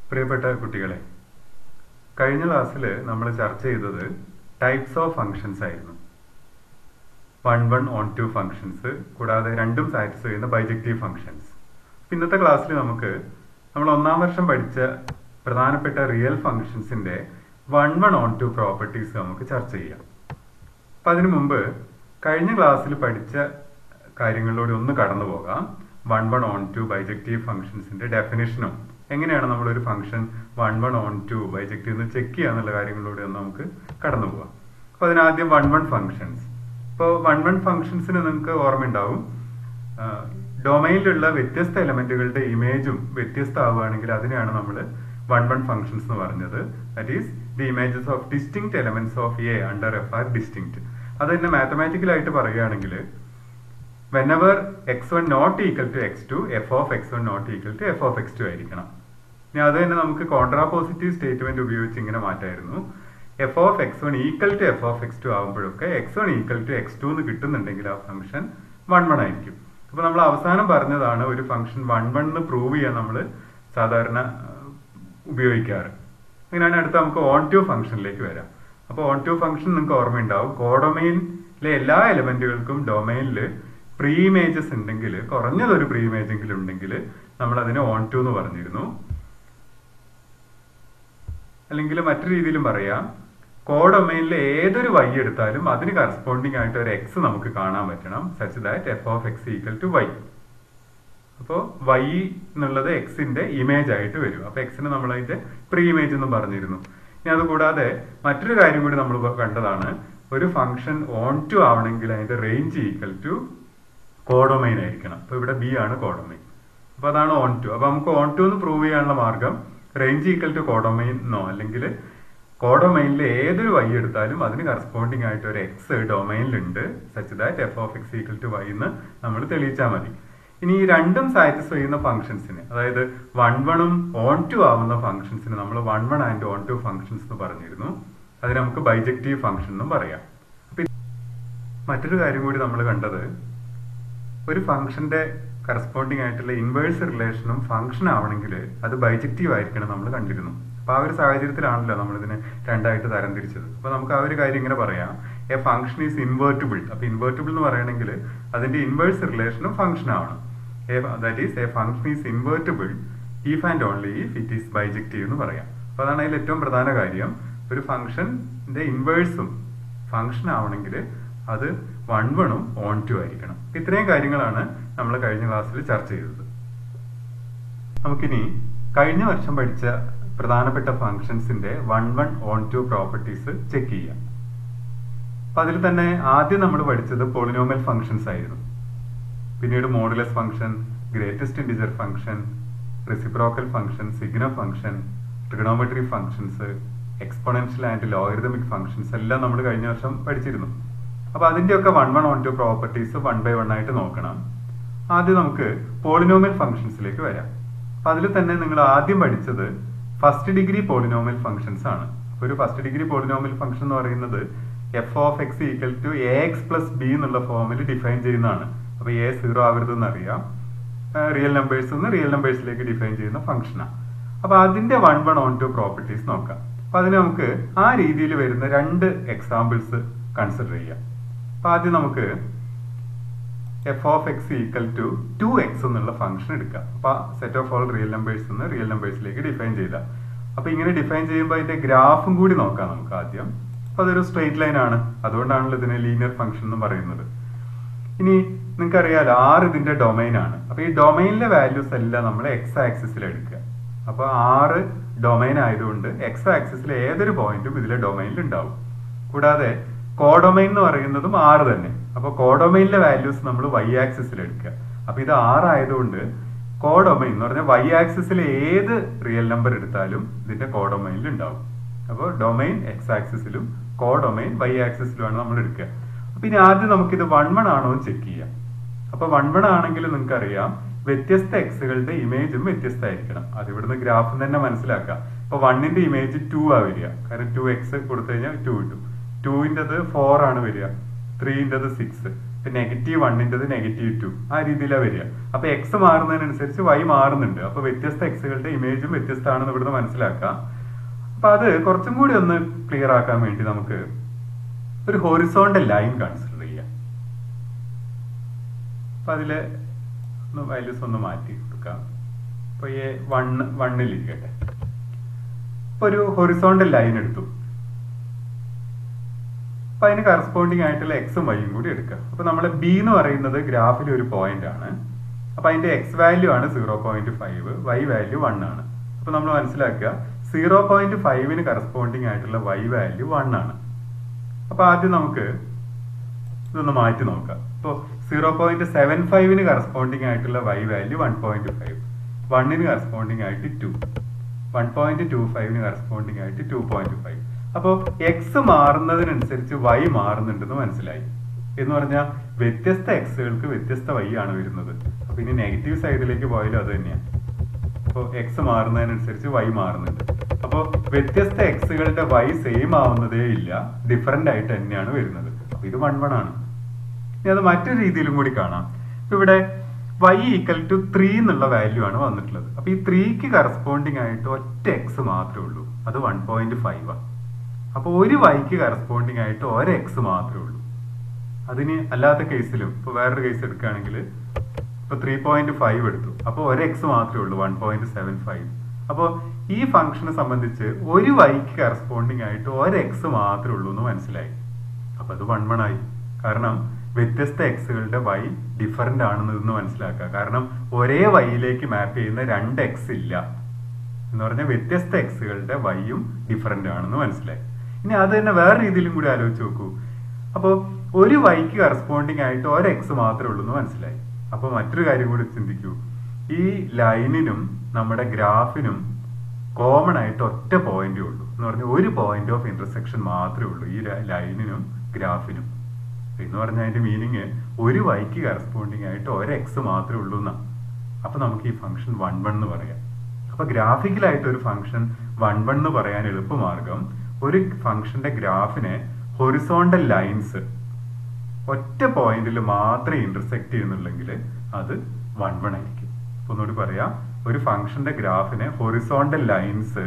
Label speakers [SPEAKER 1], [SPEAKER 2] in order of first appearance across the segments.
[SPEAKER 1] പ്രിയപ്പെട്ട കുട്ടികളെ, കഴിഞ്ഞ ക്ലാസ്സിൽ നമ്മൾ ചർച്ച ചെയ്തത് ടൈപ്സ് ഓഫ് ഫങ്ഷൻസ് ആയിരുന്നു. 1 on 2 ഫങ്ഷൻസ് കൂടാതെ രണ്ടും സാറ്റിസ്ഫൈ ചെയ്യുന്ന ബൈജക്റ്റീവ് ഫങ്ഷൻസ്. ഇന്നത്തെ ക്ലാസ്സിൽ നമ്മൾ ഒന്നാം വർഷം പഠിച്ച പ്രധാനപ്പെട്ട റിയൽ ഫങ്ഷൻസിന്റെ 1 on 2 പ്രോപ്പർട്ടീസ് നമുക്ക് ചർച്ച ചെയ്യാം. അപ്പം അതിനു മുമ്പ് കഴിഞ്ഞ ക്ലാസ്സിൽ പഠിച്ച കാര്യങ്ങളിലൂടെ ഒന്ന് കടന്നു പോകാം. 1 on 2 ബൈജക്റ്റീവ് ഫങ്ഷൻസിന്റെ ഡെഫിനിഷനും എങ്ങനെയാണ് നമ്മളൊരു ഫംഗ്ഷൻ 1 on 2 ബൈജക്റ്റീവ് എന്ന് ചെക്ക് ചെയ്യുക എന്നുള്ള കാര്യങ്ങളിലൂടെ ഒന്ന് നമുക്ക് കടന്നു പോകാം. അപ്പോൾ അതിനാദ്യം 1 ഫങ്ഷൻസ്. ഇപ്പോൾ 1 ഫങ്ഷൻസിന് നിങ്ങൾക്ക് ഓർമ്മയുണ്ടാവും, ഡൊമൈനിലുള്ള വ്യത്യസ്ത എലമെന്റുകളുടെ ഇമേജും വ്യത്യസ്തമാവുകയാണെങ്കിൽ അതിനെയാണ് നമ്മൾ 1 ഫങ്ഷൻസ് എന്ന് പറഞ്ഞത്. That is the images of distinct elements of a under f are distinct. അത് തന്നെ മാത്തമാറ്റിക്കലായിട്ട് പറയുകയാണെങ്കിൽ whenever x1 not equal to x2, f of x1 not equal to f of x2 ആയിരിക്കണം. ഇനി അത് തന്നെ നമുക്ക് കോൺട്രാപോസിറ്റീവ് സ്റ്റേറ്റ്മെന്റ് ഉപയോഗിച്ച് ഇങ്ങനെ മാറ്റായിരുന്നു. f of x1 equal to f of x2 ആകുമ്പോഴൊക്കെ x1 ഈക്വൽ ടു x2 എന്ന് കിട്ടുന്നുണ്ടെങ്കിൽ ആ ഫംഗ്ഷൻ 1 ആയിരിക്കും. അപ്പോൾ നമ്മൾ അവസാനം പറഞ്ഞതാണ് ഒരു ഫംഗ്ഷൻ 1 എന്ന് പ്രൂവ് ചെയ്യാൻ നമ്മൾ സാധാരണ ഉപയോഗിക്കാറ്. അങ്ങനെയാണ് അടുത്ത നമുക്ക് ഓൺ ടു ഫംഗ്ഷനിലേക്ക് വരാം. അപ്പോൾ ഓൺ ടു ഫംഗ്ഷൻ നിങ്ങൾക്ക് ഓർമ്മയുണ്ടാവും, കോഡൊമൈനിലെ എല്ലാ എലമെന്റുകൾക്കും ഡൊമൈനിൽ പ്രീ ഇമേജസ് ഉണ്ടെങ്കിൽ, കുറഞ്ഞതൊരു പ്രീ ഇമേജ് എങ്കിലും ഉണ്ടെങ്കിൽ നമ്മൾ അതിനെ ഓൺ ടു എന്ന് പറഞ്ഞിരുന്നു. അല്ലെങ്കിൽ മറ്റു രീതിയിലും പറയാം, കോഡൊമൈനിലെ ഏതൊരു y എടുത്താലും അതിന് കറസ്പോണ്ടിങ് ആയിട്ട് ഒരു x നമുക്ക് കാണാൻ പറ്റണം, such that f of x equal to y. അപ്പോൾ y എന്നുള്ളത് എക്സിന്റെ ഇമേജ് ആയിട്ട് വരും. അപ്പോൾ എക്സിന് നമ്മൾ അതിന്റെ പ്രീ ഇമേജ് എന്നും പറഞ്ഞിരുന്നു. ഇനി അതുകൂടാതെ മറ്റൊരു കാര്യം കൂടി നമ്മൾ കണ്ടതാണ്, ഒരു ഫംഗ്ഷൻ ഓൺ ടു ആവണമെങ്കിൽ അതിന്റെ റേഞ്ച് ഈക്വൽ ടു കോഡൊമൈൻ ആയിരിക്കണം. അപ്പോൾ ഇവിടെ ബി ആണ് കോഡൊമൈൻ. അപ്പോൾ അതാണ് ഓൺ ടു. അപ്പോൾ നമുക്ക് ഓൺ ടു എന്ന് പ്രൂവ് ചെയ്യാനുള്ള മാർഗം റേഞ്ച് ഈക്വൽ ടു കോഡൊമൈൻ എന്നോ അല്ലെങ്കിൽ കോഡൊമൈനിൽ ഏതൊരു y എടുത്താലും അതിന് കറസ്പോണ്ടിങ് ആയിട്ട് ഒരു x ഡൊമൈനിലുണ്ട്, such that f of x equal to y എന്ന് നമ്മൾ തെളിയിച്ചാൽ മതി. ഇനി ഈ രണ്ടും സാറ്റിസ്ഫൈ ചെയ്യുന്ന ഫംഗ്ഷൻസിന്, അതായത് 1 ഓൺ ടു ആവുന്ന ഫംഗ്ഷൻസിന് നമ്മൾ 1 ആൻഡ് ഓൺ ടു ഫംഗ്ഷൻസ് എന്ന് പറഞ്ഞിരുന്നു. അതിന് നമുക്ക് ബൈജക്റ്റീവ് ഫംഗ്ഷൻ എന്നും പറയാം. അപ്പം മറ്റൊരു കാര്യം കൂടി നമ്മൾ കണ്ടത്, ഒരു ഫംഗ്ഷന്റെ കറസ്പോണ്ടിങ് ആയിട്ടുള്ള ഇൻവേഴ്സ് റിലേഷനും ഫംഗ്ഷൻ ആവണമെങ്കിൽ അത് ബൈജക്റ്റീവ് ആയിരിക്കണം നമ്മൾ കണ്ടിരുന്നു. അപ്പോൾ ആ ഒരു സാഹചര്യത്തിലാണല്ലോ നമ്മളിതിനെ രണ്ടായിട്ട് തരംതിരിച്ചത്. അപ്പോൾ നമുക്ക് ആ ഒരു കാര്യം ഇങ്ങനെ പറയാം, എ ഫംഗ്ഷൻ ഈസ് ഇൻവേർട്ടിബിൾ. അപ്പോൾ ഇൻവേർട്ടിബിൾ എന്ന് പറയണമെങ്കിൽ അതിന്റെ ഇൻവേഴ്സ് റിലേഷനും ഫംഗ്ഷൻ ആവണം. That is A function is invertible if and only if it is bijective എന്ന് പറയാം. അപ്പോൾ അതാണ് അതിൽ ഏറ്റവും പ്രധാന കാര്യം. ഒരു ഫംഗ്ഷന്റെ ഇൻവേഴ്സും ഫംഗ്ഷൻ ആവണമെങ്കിൽ അത് 1 ഓൺ ടു ആയിരിക്കണം. ഇത്രയും കാര്യങ്ങളാണ് നമ്മൾ കഴിഞ്ഞ ക്ലാസ്സിൽ ചർച്ച ചെയ്തത്. നമുക്കിനി കഴിഞ്ഞ വർഷം പഠിച്ച പ്രധാനപ്പെട്ട ഫംഗ്ഷൻസിന്റെ 1 ഓൺ ടു പ്രോപ്പർട്ടീസ് ചെക്ക് ചെയ്യാം. അപ്പൊ അതിൽ തന്നെ ആദ്യം നമ്മൾ പഠിച്ചത് പോളിനോമിയൽ ഫംഗ്ഷൻസ് ആയിരുന്നു. പിന്നീട് modulus function, greatest integer function, reciprocal function, signal function, trigonometry functions, exponential and logarithmic functions എല്ലാം നമ്മൾ കഴിഞ്ഞ വർഷം പഠിച്ചിരുന്നു. അപ്പൊ അതിന്റെയൊക്കെ 1 ഓൺ ടു പ്രോപ്പർട്ടീസ് 1 by 1 ആയിട്ട് നോക്കണം. ആദ്യം നമുക്ക് പോളിനോമിയൽ ഫംഗ്ഷൻസിലേക്ക് വരാം. അപ്പൊ അതിൽ തന്നെ നിങ്ങൾ ആദ്യം പഠിച്ചത് ഫസ്റ്റ് ഡിഗ്രി പോളിനോമിയൽ ഫംഗ്ഷൻസ് ആണ്. അപ്പൊ ഒരു ഫസ്റ്റ് ഡിഗ്രി പോളിനോമിയൽ ഫംഗ്ഷൻ എന്ന് പറയുന്നത് f of x equal to a x plus b എന്നുള്ള ഫോമിൽ ഡിഫൈൻ ചെയ്യുന്നതാണ്. അപ്പൊ എ 0 ആവരുതെന്ന് അറിയാം. റിയൽ നമ്പേഴ്സ് നിന്ന് റിയൽ നമ്പേഴ്സിലേക്ക് ഡിഫൈൻ ചെയ്യുന്ന ഫംഗ്ഷനാണ്. അപ്പൊ അതിന്റെ 1 ഓൺ ടു പ്രോപ്പർട്ടീസ് നോക്കാം. അപ്പൊ അതിന് നമുക്ക് ആ രീതിയിൽ വരുന്ന 2 എക്സാമ്പിൾസ് കൺസിഡർ ചെയ്യാം. അപ്പൊ ആദ്യം നമുക്ക് f of x equal to 2x എന്നുള്ള ഫംഗ്ഷൻ എടുക്കാം. അപ്പൊ set of all real numbers നിന്ന് റിയൽ നമ്പേഴ്സിലേക്ക് ഡിഫൈൻ ചെയ്ത. അപ്പൊ ഇങ്ങനെ ഡിഫൈൻ ചെയ്യുമ്പോൾ അതിന്റെ ഗ്രാഫും കൂടി നോക്കാം നമുക്ക് ആദ്യം. അപ്പൊ അതൊരു സ്ട്രെയിറ്റ് ലൈൻ ആണ്, അതുകൊണ്ടാണല്ലോ ഇതിനെ ലീനിയർ ഫംഗ്ഷൻ എന്ന് പറയുന്നത്. ഇനി നിങ്ങൾക്കറിയാലോ R ഇതിന്റെ ഡൊമൈൻ ആണ്. അപ്പൊ ഈ ഡൊമൈനിലെ വാല്യൂസ് എല്ലാം നമ്മൾ എക്സ് ആക്സിസിൽ എടുക്കുക. അപ്പൊ R ഡൊമൈൻ ആയതുകൊണ്ട് എക്സ് ആക്സിസിൽ ഏതൊരു പോയിന്റും ഇതിലെ ഡൊമൈനിൽ ഉണ്ടാവും. കൂടാതെ കോഡൊമൈൻ എന്ന് പറയുന്നതും R തന്നെ. അപ്പൊ കോഡൊമൈനിലെ വാല്യൂസ് നമ്മൾ y ആക്സിസിൽ എടുക്കുക. അപ്പൊ ഇത് R ആയതുകൊണ്ട് കോഡൊമൈൻ എന്ന് പറഞ്ഞാൽ y ആക്സിസിൽ ഏത് റിയൽ നമ്പർ എടുത്താലും ഇതിന്റെ കോഡൊമൈനിൽ ഉണ്ടാവും. അപ്പോൾ ഡൊമൈൻ എക്സ് ആക്സിസിലും കോഡൊമൈൻ y ആക്സിസിലുമാണ് നമ്മൾ എടുക്കുക. അപ്പൊ ഇനി ആദ്യം നമുക്കിത് 1 ആണോ എന്ന് ചെക്ക് ചെയ്യാം. അപ്പൊ 1 ആണെങ്കിൽ നിങ്ങൾക്ക് അറിയാം, വ്യത്യസ്ത എക്സുകളുടെ ഇമേജും വ്യത്യസ്തമായിരിക്കണം. അത് ഇവിടുന്ന് ഗ്രാഫിൽ തന്നെ മനസ്സിലാക്കാം. അപ്പൊ 1ന്റെ ഇമേജ് 2 ആ വരിക, കാരണം 2x കൊടുത്തു കഴിഞ്ഞാൽ 2 കിട്ടും. 2ൻ്റെത് 4 ആണ് വരിക, 3ൻ്റെത് 6, -1ൻ്റെത് -2, ആ രീതിയിലാണ് വരിക. അപ്പൊ എക്സ് മാറുന്നതിനനുസരിച്ച് വൈ മാറുന്നുണ്ട്. അപ്പൊ വ്യത്യസ്ത എക്സുകളുടെ ഇമേജും വ്യത്യസ്തമാണെന്ന് ഇവിടുന്ന് മനസ്സിലാക്കാം. അപ്പൊ അത് കുറച്ചും കൂടി ഒന്ന് ക്ലിയർ ആക്കാൻ വേണ്ടി നമുക്ക് ഒരു ഹൊറിസോണ്ടൽ ലൈൻ കൺസിഡർ ചെയ്യാം. അപ്പൊ അതില് വാല്യൂസ് ഒന്ന് മാറ്റി കൊടുക്കാം. അപ്പൊ ഈ 1 ഇരിക്കട്ടെ. ഇപ്പൊ ഒരു ഹൊറിസോണ്ടൽ ലൈൻ എടുത്തു. അപ്പൊ അതിന് കറസ്പോണ്ടിങ് ആയിട്ടുള്ള എക്സും വൈയും കൂടി എടുക്കുക. അപ്പൊ നമ്മളെ ബി എന്ന് പറയുന്നത് ഗ്രാഫിൽ ഒരു പോയിന്റ് ആണ്. അപ്പൊ അതിന്റെ എക്സ് വാല്യൂ ആണ് 0.5, വൈ വാല്യൂ 1 ആണ്. അപ്പൊ നമ്മൾ മനസ്സിലാക്കുക 0.5ന് കറസ്പോണ്ടിങ് ആയിട്ടുള്ള വൈ വാല്യൂ 1 ആണ്. അപ്പൊ ആദ്യം നമുക്ക് ഇതൊന്ന് മാറ്റി നോക്കാം. ഇപ്പൊ 0.75ന് കറസ്പോണ്ടിങ് ആയിട്ടുള്ള വൈ വാല്യൂ 1.5, 1ന് കറസ്പോണ്ടിങ് ആയിട്ട് 2, 1.25ന് കറസ്പോണ്ടിങ് ആയിട്ട് 2.5. അപ്പോൾ എക്സ് മാറുന്നതിനനുസരിച്ച് വൈ മാറുന്നുണ്ടെന്ന് മനസ്സിലായി. എന്ന് പറഞ്ഞാൽ വ്യത്യസ്ത എക്സുകൾക്ക് വ്യത്യസ്ത വൈ ആണ് വരുന്നത്. അപ്പൊ ഇനി നെഗറ്റീവ് സൈഡിലേക്ക് പോയാലും അത് തന്നെയാണ്. അപ്പോൾ എക്സ് മാറുന്നതിനനുസരിച്ച് വൈ മാറുന്നുണ്ട്. അപ്പോൾ വ്യത്യസ്ത എക്സുകളുടെ വൈ സെയിം ആവുന്നതേ ഇല്ല, ഡിഫറെന്റ് ആയിട്ട് തന്നെയാണ് വരുന്നത്. അപ്പൊ ഇത് 1 ആണ്. ഇനി അത് മറ്റൊരു രീതിയിലും കൂടി കാണാം. ഇപ്പൊ ഇവിടെ y = 3 എന്നുള്ള വാല്യൂ ആണ് വന്നിട്ടുള്ളത്. അപ്പൊ ഈ 3ക്ക് കറസ്പോണ്ടിങ് ആയിട്ട് ഒറ്റ എക്സ് മാത്രമേ ഉള്ളൂ, അത് 1.5 ആണ്. അപ്പൊ ഒരു വൈക്ക് കറസ്പോണ്ടിങ് ആയിട്ട് ഒരു എക്സ് മാത്രമേ ഉള്ളൂ. അതിന് അല്ലാത്ത കേസിലും ഇപ്പൊ വേറൊരു കേസ് എടുക്കുകയാണെങ്കിൽ ഇപ്പൊ 3.5 എടുത്തു, അപ്പൊ ഒരു എക്സ് മാത്രമേ ഉള്ളൂ, 1.75. അപ്പോൾ ഈ ഫംഗ്ഷനെ സംബന്ധിച്ച് ഒരു വൈക്ക് കറസ്പോണ്ടിങ് ആയിട്ട് ഒരു എക്സ് മാത്രമേ ഉള്ളൂ എന്ന് മനസ്സിലായി. അപ്പൊ അത് 1 ആയി. കാരണം വ്യത്യസ്ത എക്സുകളുടെ വൈ ഡിഫറൻ്റ് ആണെന്ന് മനസ്സിലാക്കുക. കാരണം ഒരേ വൈയിലേക്ക് മാപ്പ് ചെയ്യുന്ന 2 എക്സ് ഇല്ല എന്ന് പറഞ്ഞാൽ വ്യത്യസ്ത എക്സുകളുടെ വൈയും ഡിഫറൻ്റ് ആണെന്ന് മനസ്സിലായി. ഇനി അത് തന്നെ വേറെ രീതിയിലും കൂടി ആലോചിച്ച് നോക്കൂ. അപ്പോൾ ഒരു വൈക്ക് കറസ്പോണ്ടിങ് ആയിട്ട് ഒരു എക്സ് മാത്രമേ ഉള്ളൂ എന്ന് മനസ്സിലായി. അപ്പോൾ മറ്റൊരു കാര്യം കൂടി ചിന്തിക്കൂ. ഈ ലൈനിനും നമ്മുടെ ഗ്രാഫിനും കോമൺ ആയിട്ട് ഒറ്റ പോയിന്റേ ഉള്ളൂ എന്ന് പറഞ്ഞാൽ ഒരു പോയിന്റ് ഓഫ് ഇന്റർസെക്ഷൻ മാത്രമേ ഉള്ളൂ ഈ ലൈനിനും ഗ്രാഫിനും. എന്ന് പറഞ്ഞാൽ അതിന്റെ മീനിങ് ഒരു വൈക്ക് കറസ്പോണ്ടിങ് ആയിട്ട് ഒരു എക്സ് മാത്രമേ ഉള്ളൂ എന്നാണ്. അപ്പൊ നമുക്ക് ഈ ഫംഗ്ഷൻ 1 എന്ന് പറയാം. അപ്പൊ ഗ്രാഫിക്കലായിട്ട് ഒരു ഫംഗ്ഷൻ 1 എന്ന് പറയാൻ എളുപ്പമാർഗം ഒരു ഫംഗ്ഷന്റെ ഗ്രാഫിനെ ഹൊറിസോണ്ടൽ ലൈൻസ് ഒറ്റ പോയിന്റിൽ മാത്രമേ ഇന്റർസെക്ട് ചെയ്യുന്നുള്ളെങ്കിൽ അത് 1 ആയിരിക്കും. അപ്പൊ ഒന്നുകൂടി പറയാം, ഒരു ഫംഗ്ഷന്റെ ഗ്രാഫിനെ ഹൊറിസോണ്ടൽ ലൈൻസ്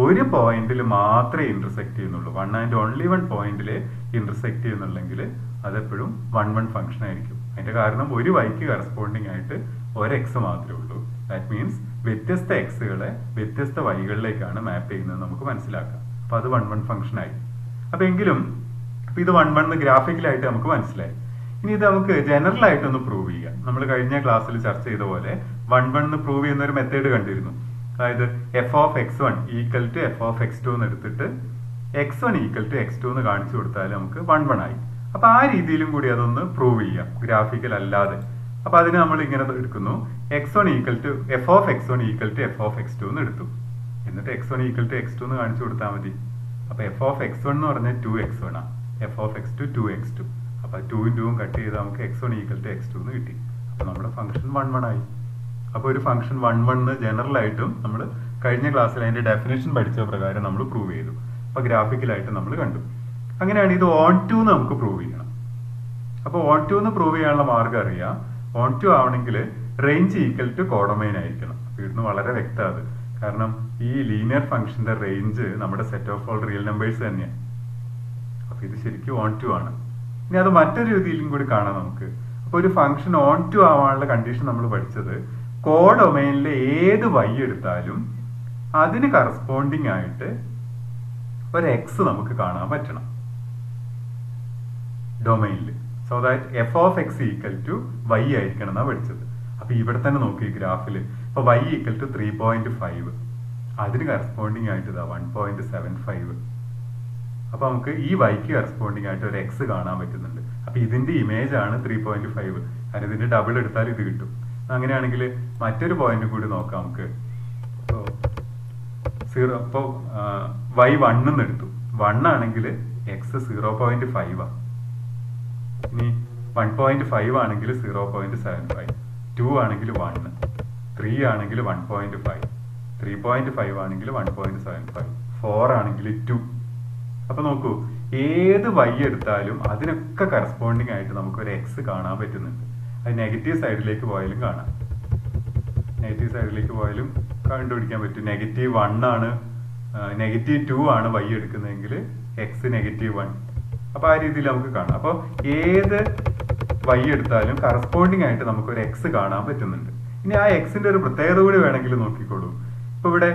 [SPEAKER 1] ഒരു പോയിന്റിൽ മാത്രമേ ഇന്റർസെക്ട് ചെയ്യുന്നുള്ളൂ, 1 ആൻഡ് ഓൺലി 1 പോയിന്റിൽ ഇന്റർസെക്ട് ചെയ്യുന്നുള്ളെങ്കിൽ അതെപ്പോഴും 1 ഫംഗ്ഷൻ ആയിരിക്കും. അതിന്റെ കാരണം ഒരു വൈക്ക് കറസ്പോണ്ടിങ് ആയിട്ട് ഒരു എക്സ് മാത്രമേ ഉള്ളൂ. ദാറ്റ് മീൻസ് വ്യത്യസ്ത എക്സുകളെ വ്യത്യസ്ത വൈകളിലേക്കാണ് മാപ്പ് ചെയ്യുന്നത് നമുക്ക് മനസ്സിലാക്കാം. അപ്പൊ അത് 1 ഫംഗ്ഷൻ ആയി. അപ്പൊ എങ്കിലും ഇത് 1 ഗ്രാഫിക്കലായിട്ട് നമുക്ക് മനസ്സിലായി. ഇനി ഇത് നമുക്ക് ജനറൽ ആയിട്ടൊന്ന് പ്രൂവ് ചെയ്യാം. നമ്മൾ കഴിഞ്ഞ ക്ലാസ്സിൽ ചർച്ച ചെയ്ത പോലെ 1 പ്രൂവ് ചെയ്യുന്ന ഒരു മെത്തേഡ് കണ്ടിരുന്നു. അതായത് f(x1) = f(x2) എന്ന് എടുത്തിട്ട് x1 = x2 എന്ന് കാണിച്ചു കൊടുത്താൽ നമുക്ക് 1 ആയി. അപ്പൊ ആ രീതിയിലും കൂടി അതൊന്ന് പ്രൂവ് ചെയ്യാം ഗ്രാഫിക്കൽ അല്ലാതെ. അപ്പൊ അതിന് നമ്മൾ ഇങ്ങനെ എടുക്കുന്നു, f(x1) = f(x2) എന്ന് എടുത്തു. എന്നിട്ട് x1 = x2 എന്ന് കാണിച്ചു കൊടുത്താൽ മതി. അപ്പൊ f(x1) എന്ന് പറഞ്ഞാൽ 2x1 ആണ്, f(x2) 2x2. അപ്പൊ 2 × 2 കട്ട് ചെയ്ത് നമുക്ക് x1 = x2 എന്ന് കിട്ടി. അപ്പൊ നമ്മുടെ ഫംഗ്ഷൻ 1 ആയി. അപ്പൊ ഒരു ഫംഗ്ഷൻ 1 ജനറൽ ആയിട്ടും നമ്മൾ കഴിഞ്ഞ ക്ലാസ്സിൽ അതിന്റെ ഡെഫിനേഷൻ പഠിച്ച പ്രകാരം നമ്മൾ പ്രൂവ് ചെയ്തു. അപ്പൊ ഗ്രാഫിക്കലായിട്ട് നമ്മൾ കണ്ടു. അങ്ങനെയാണ് ഇത് ഓൺ2 നമുക്ക് പ്രൂവ് ചെയ്യണം. അപ്പൊ ഓൺ2 എന്ന് പ്രൂവ് ചെയ്യാനുള്ള മാർഗം അറിയാം. ഓൺ2 ആവണമെങ്കിൽ റേഞ്ച് = കോഡൊമൈൻ ആയിരിക്കണം. അപ്പൊ ഇവിടുന്ന് വളരെ വ്യക്തമാണ്. കാരണം ഈ ലീനിയർ ഫംഗ്ഷന്റെ റേഞ്ച് നമ്മുടെ set of all real numbers തന്നെയാണ്. അപ്പൊ ഇത് ശരിക്കും ഓൺ2 ആണ്. ഇനി അത് മറ്റൊരു രീതിയിലും കൂടി കാണാം നമുക്ക്. അപ്പൊ ഒരു ഫംഗ്ഷൻ ഓൺ2 ആവാനുള്ള കണ്ടീഷൻ നമ്മൾ പഠിച്ചത് കോഡൊമൈനിലെ ഏത് വൈ എടുത്താലും അതിന് കറസ്പോണ്ടിങ് ആയിട്ട് ഒരു എക്സ് നമുക്ക് കാണാൻ പറ്റണം ഡൊമൈനിൽ. സോ ദാറ്റ് f(x) = y ആയിരിക്കണം എന്നാണ് പഠിച്ചത്. അപ്പൊ ഇവിടെ തന്നെ നോക്കി ഗ്രാഫിൽ ഇപ്പൊ y = 3.5, അതിന് കറസ്പോണ്ടിങ് ആയിട്ട് 1.75. അപ്പൊ നമുക്ക് ഈ വൈക്ക് കറസ്പോണ്ടിങ് ആയിട്ട് ഒരു എക്സ് കാണാൻ പറ്റുന്നുണ്ട്. അപ്പൊ ഇതിന്റെ ഇമേജ് ആണ് 3.5. കാരണം ഇതിന്റെ ഡബിൾ എടുത്താൽ ഇത് കിട്ടും. അങ്ങനെയാണെങ്കിൽ മറ്റൊരു പോയിന്റ് കൂടി നോക്കാം നമുക്ക്. ഇപ്പൊ y 1 എന്ന് എടുത്തു. 1 ആണെങ്കിൽ എക്സ് 0.5 ആണ്. ഇനി 1.5 ആണെങ്കിൽ 0.75, 2 ആണെങ്കിൽ 1, 3 ആണെങ്കിൽ 1.5, 3.5 ആണെങ്കിൽ 1.75, 4 ആണെങ്കിൽ 2. അപ്പൊ നോക്കൂ, ഏത് വൈ എടുത്താലും അതിനൊക്കെ കറസ്പോണ്ടിങ് ആയിട്ട് നമുക്കൊരു എക്സ് കാണാൻ പറ്റുന്നുണ്ട്. അത് നെഗറ്റീവ് സൈഡിലേക്ക് പോയാലും കാണാം. നെഗറ്റീവ് സൈഡിലേക്ക് പോയാലും കണ്ടുപിടിക്കാൻ പറ്റും. -1 ആണ്, -2 ആണ് വൈ എടുക്കുന്നതെങ്കിൽ എക്സ് -1. അപ്പോൾ ആ രീതിയിൽ നമുക്ക് കാണാം. അപ്പോൾ ഏത് വൈ എടുത്താലും കറസ്പോണ്ടിങ് ആയിട്ട് നമുക്കൊരു എക്സ് കാണാൻ പറ്റുന്നുണ്ട്. ഇനി ആ എക്സിന്റെ ഒരു പ്രത്യേകത കൂടി വേണമെങ്കിൽ നോക്കിക്കോളൂ. ഇപ്പൊ ഇവിടെ